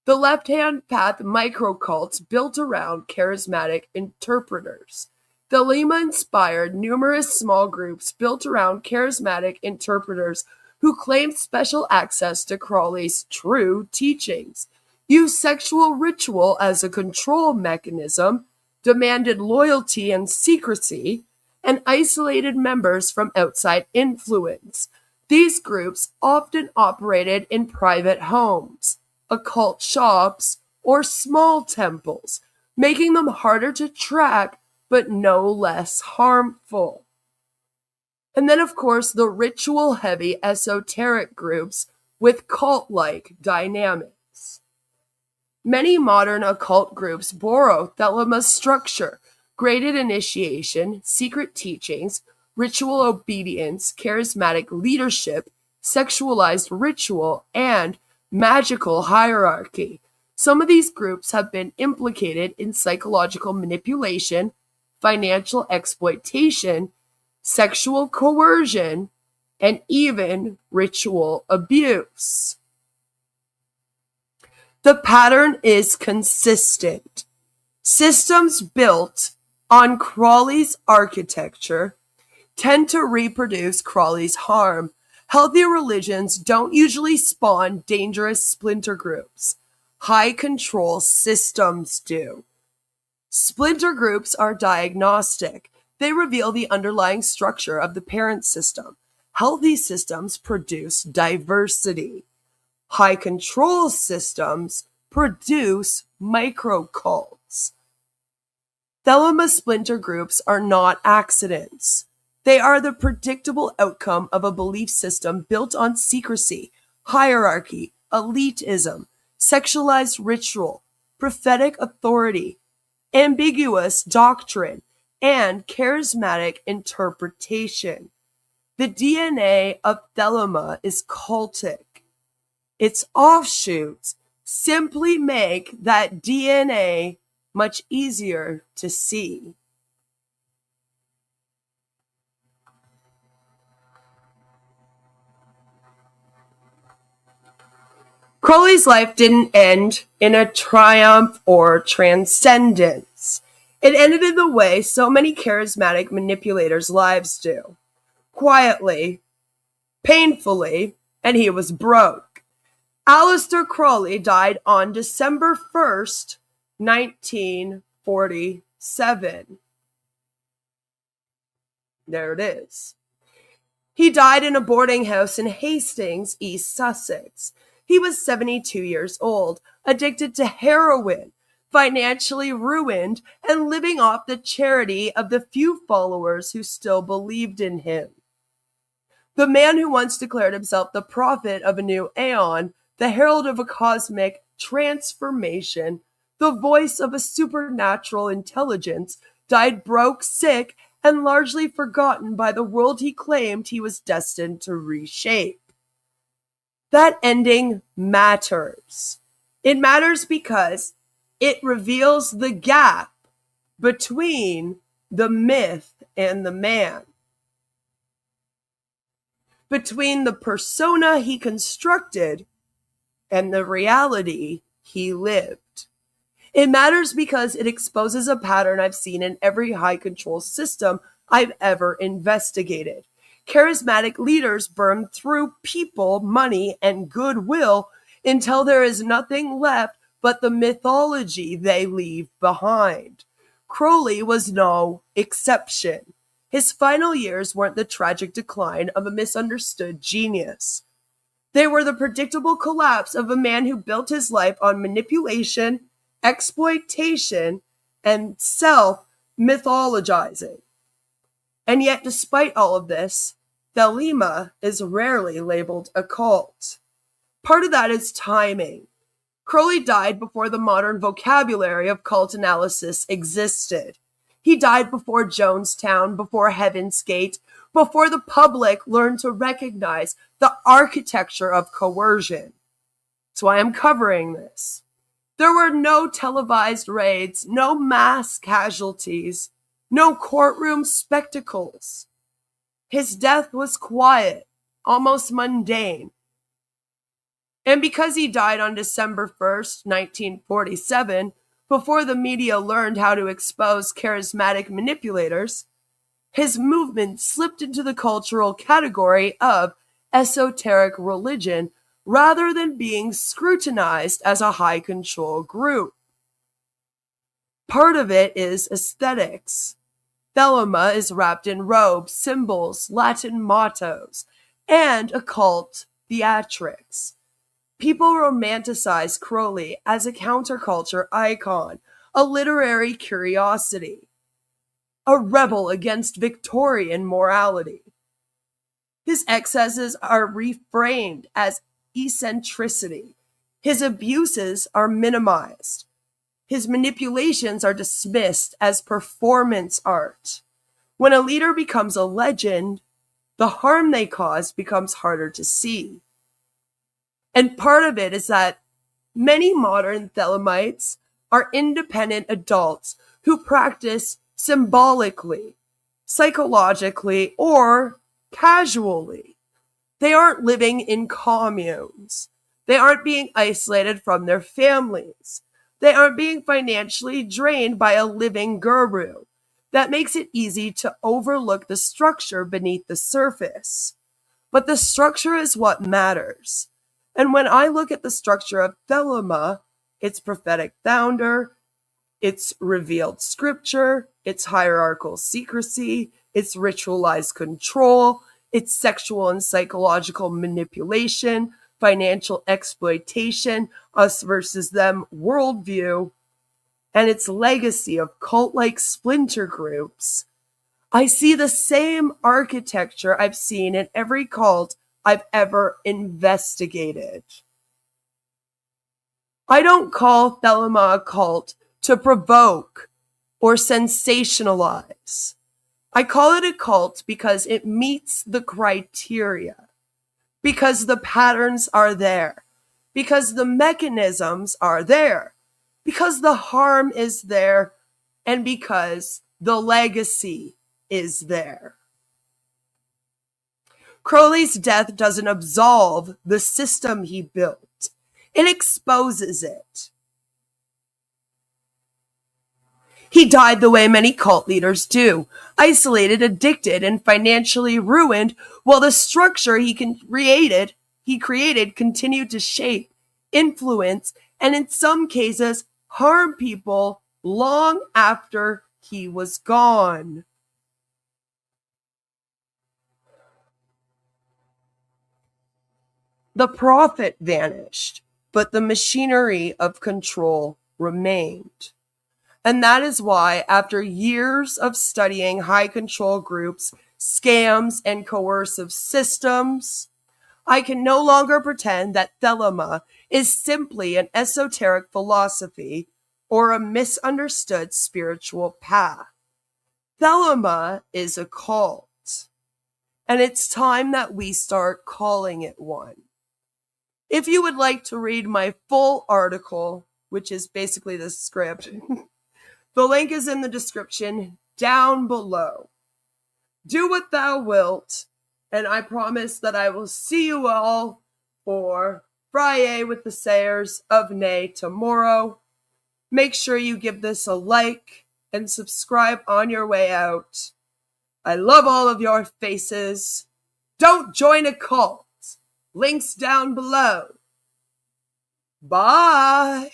The left-hand path microcults built around charismatic interpreters. Thelema inspired numerous small groups built around charismatic interpreters who claimed special access to Crowley's true teachings, used sexual ritual as a control mechanism, demanded loyalty and secrecy, and isolated members from outside influence. These groups often operated in private homes, occult shops, or small temples, making them harder to track but no less harmful. And then, of course, the ritual-heavy esoteric groups with cult-like dynamics. Many modern occult groups borrow Thelema's structure: graded initiation, secret teachings, ritual obedience, charismatic leadership, sexualized ritual, and magical hierarchy. Some of these groups have been implicated in psychological manipulation, financial exploitation, sexual coercion, and even ritual abuse. The pattern is consistent. Systems built on Crowley's architecture tend to reproduce Crowley's harm. Healthy religions don't usually spawn dangerous splinter groups. High control systems do. Splinter groups are diagnostic. They reveal the underlying structure of the parent system. Healthy systems produce diversity. High control systems produce microcults. Thelema splinter groups are not accidents. They are the predictable outcome of a belief system built on secrecy, hierarchy, elitism, sexualized ritual, prophetic authority, ambiguous doctrine, and charismatic interpretation. The DNA of Thelema is cultic. Its offshoots simply make that DNA much easier to see. Crowley's life didn't end in a triumph or transcendence. It ended in the way so many charismatic manipulators' lives do. Quietly, painfully, and he was broke. Aleister Crowley died on December 1st, 1947. There it is. He died in a boarding house in Hastings, East Sussex. He was 72 years old, addicted to heroin, financially ruined, and living off the charity of the few followers who still believed in him. The man who once declared himself the prophet of a new aeon, the herald of a cosmic transformation, the voice of a supernatural intelligence, died broke, sick, and largely forgotten by the world he claimed he was destined to reshape. That ending matters. It matters because it reveals the gap between the myth and the man, between the persona he constructed and the reality he lived. It matters because it exposes a pattern I've seen in every high control system I've ever investigated. Charismatic leaders burn through people, money, and goodwill until there is nothing left but the mythology they leave behind. Crowley was no exception. His final years weren't the tragic decline of a misunderstood genius. They were the predictable collapse of a man who built his life on manipulation, exploitation, and self-mythologizing. And yet, despite all of this, Thelema is rarely labeled occult. Part of that is timing. Crowley died before the modern vocabulary of cult analysis existed. He died before Jonestown, before Heaven's Gate, before the public learned to recognize the architecture of coercion. That's why I'm covering this. There were no televised raids, no mass casualties, no courtroom spectacles. His death was quiet, almost mundane. And because he died on December 1st, 1947, before the media learned how to expose charismatic manipulators, his movement slipped into the cultural category of esoteric religion rather than being scrutinized as a high control group. Part of it is aesthetics. Thelema is wrapped in robes, symbols, Latin mottos, and occult theatrics. People romanticize Crowley as a counterculture icon, a literary curiosity, a rebel against Victorian morality. His excesses are reframed as eccentricity. His abuses are minimized. His manipulations are dismissed as performance art. When a leader becomes a legend, the harm they cause becomes harder to see. And part of it is that many modern Thelemites are independent adults who practice symbolically, psychologically, or casually. They aren't living in communes. They aren't being isolated from their families. They aren't being financially drained by a living guru. That makes it easy to overlook the structure beneath the surface. But the structure is what matters. And when I look at the structure of Thelema, its prophetic founder, its revealed scripture, its hierarchical secrecy, its ritualized control, its sexual and psychological manipulation, financial exploitation, us versus them worldview, and its legacy of cult-like splinter groups, I see the same architecture I've seen in every cult I've ever investigated. I don't call Thelema a cult to provoke or sensationalize. I call it a cult because it meets the criteria, because the patterns are there, because the mechanisms are there, because the harm is there, and because the legacy is there. Crowley's death doesn't absolve the system he built. It exposes it. He died the way many cult leaders do, isolated, addicted, and financially ruined, while the structure he created continued to shape, influence, and in some cases harm people long after he was gone. The profit vanished, but the machinery of control remained. And that is why, after years of studying high control groups, scams, and coercive systems, I can no longer pretend that Thelema is simply an esoteric philosophy or a misunderstood spiritual path. Thelema is a cult, and it's time that we start calling it one. If you would like to read my full article, which is basically the script, the link is in the description down below. Do what thou wilt, and I promise that I will see you all for Friday with the Sayers of Nay tomorrow. Make sure you give this a like and subscribe on your way out. I love all of your faces. Don't join a cult. Links down below. Bye.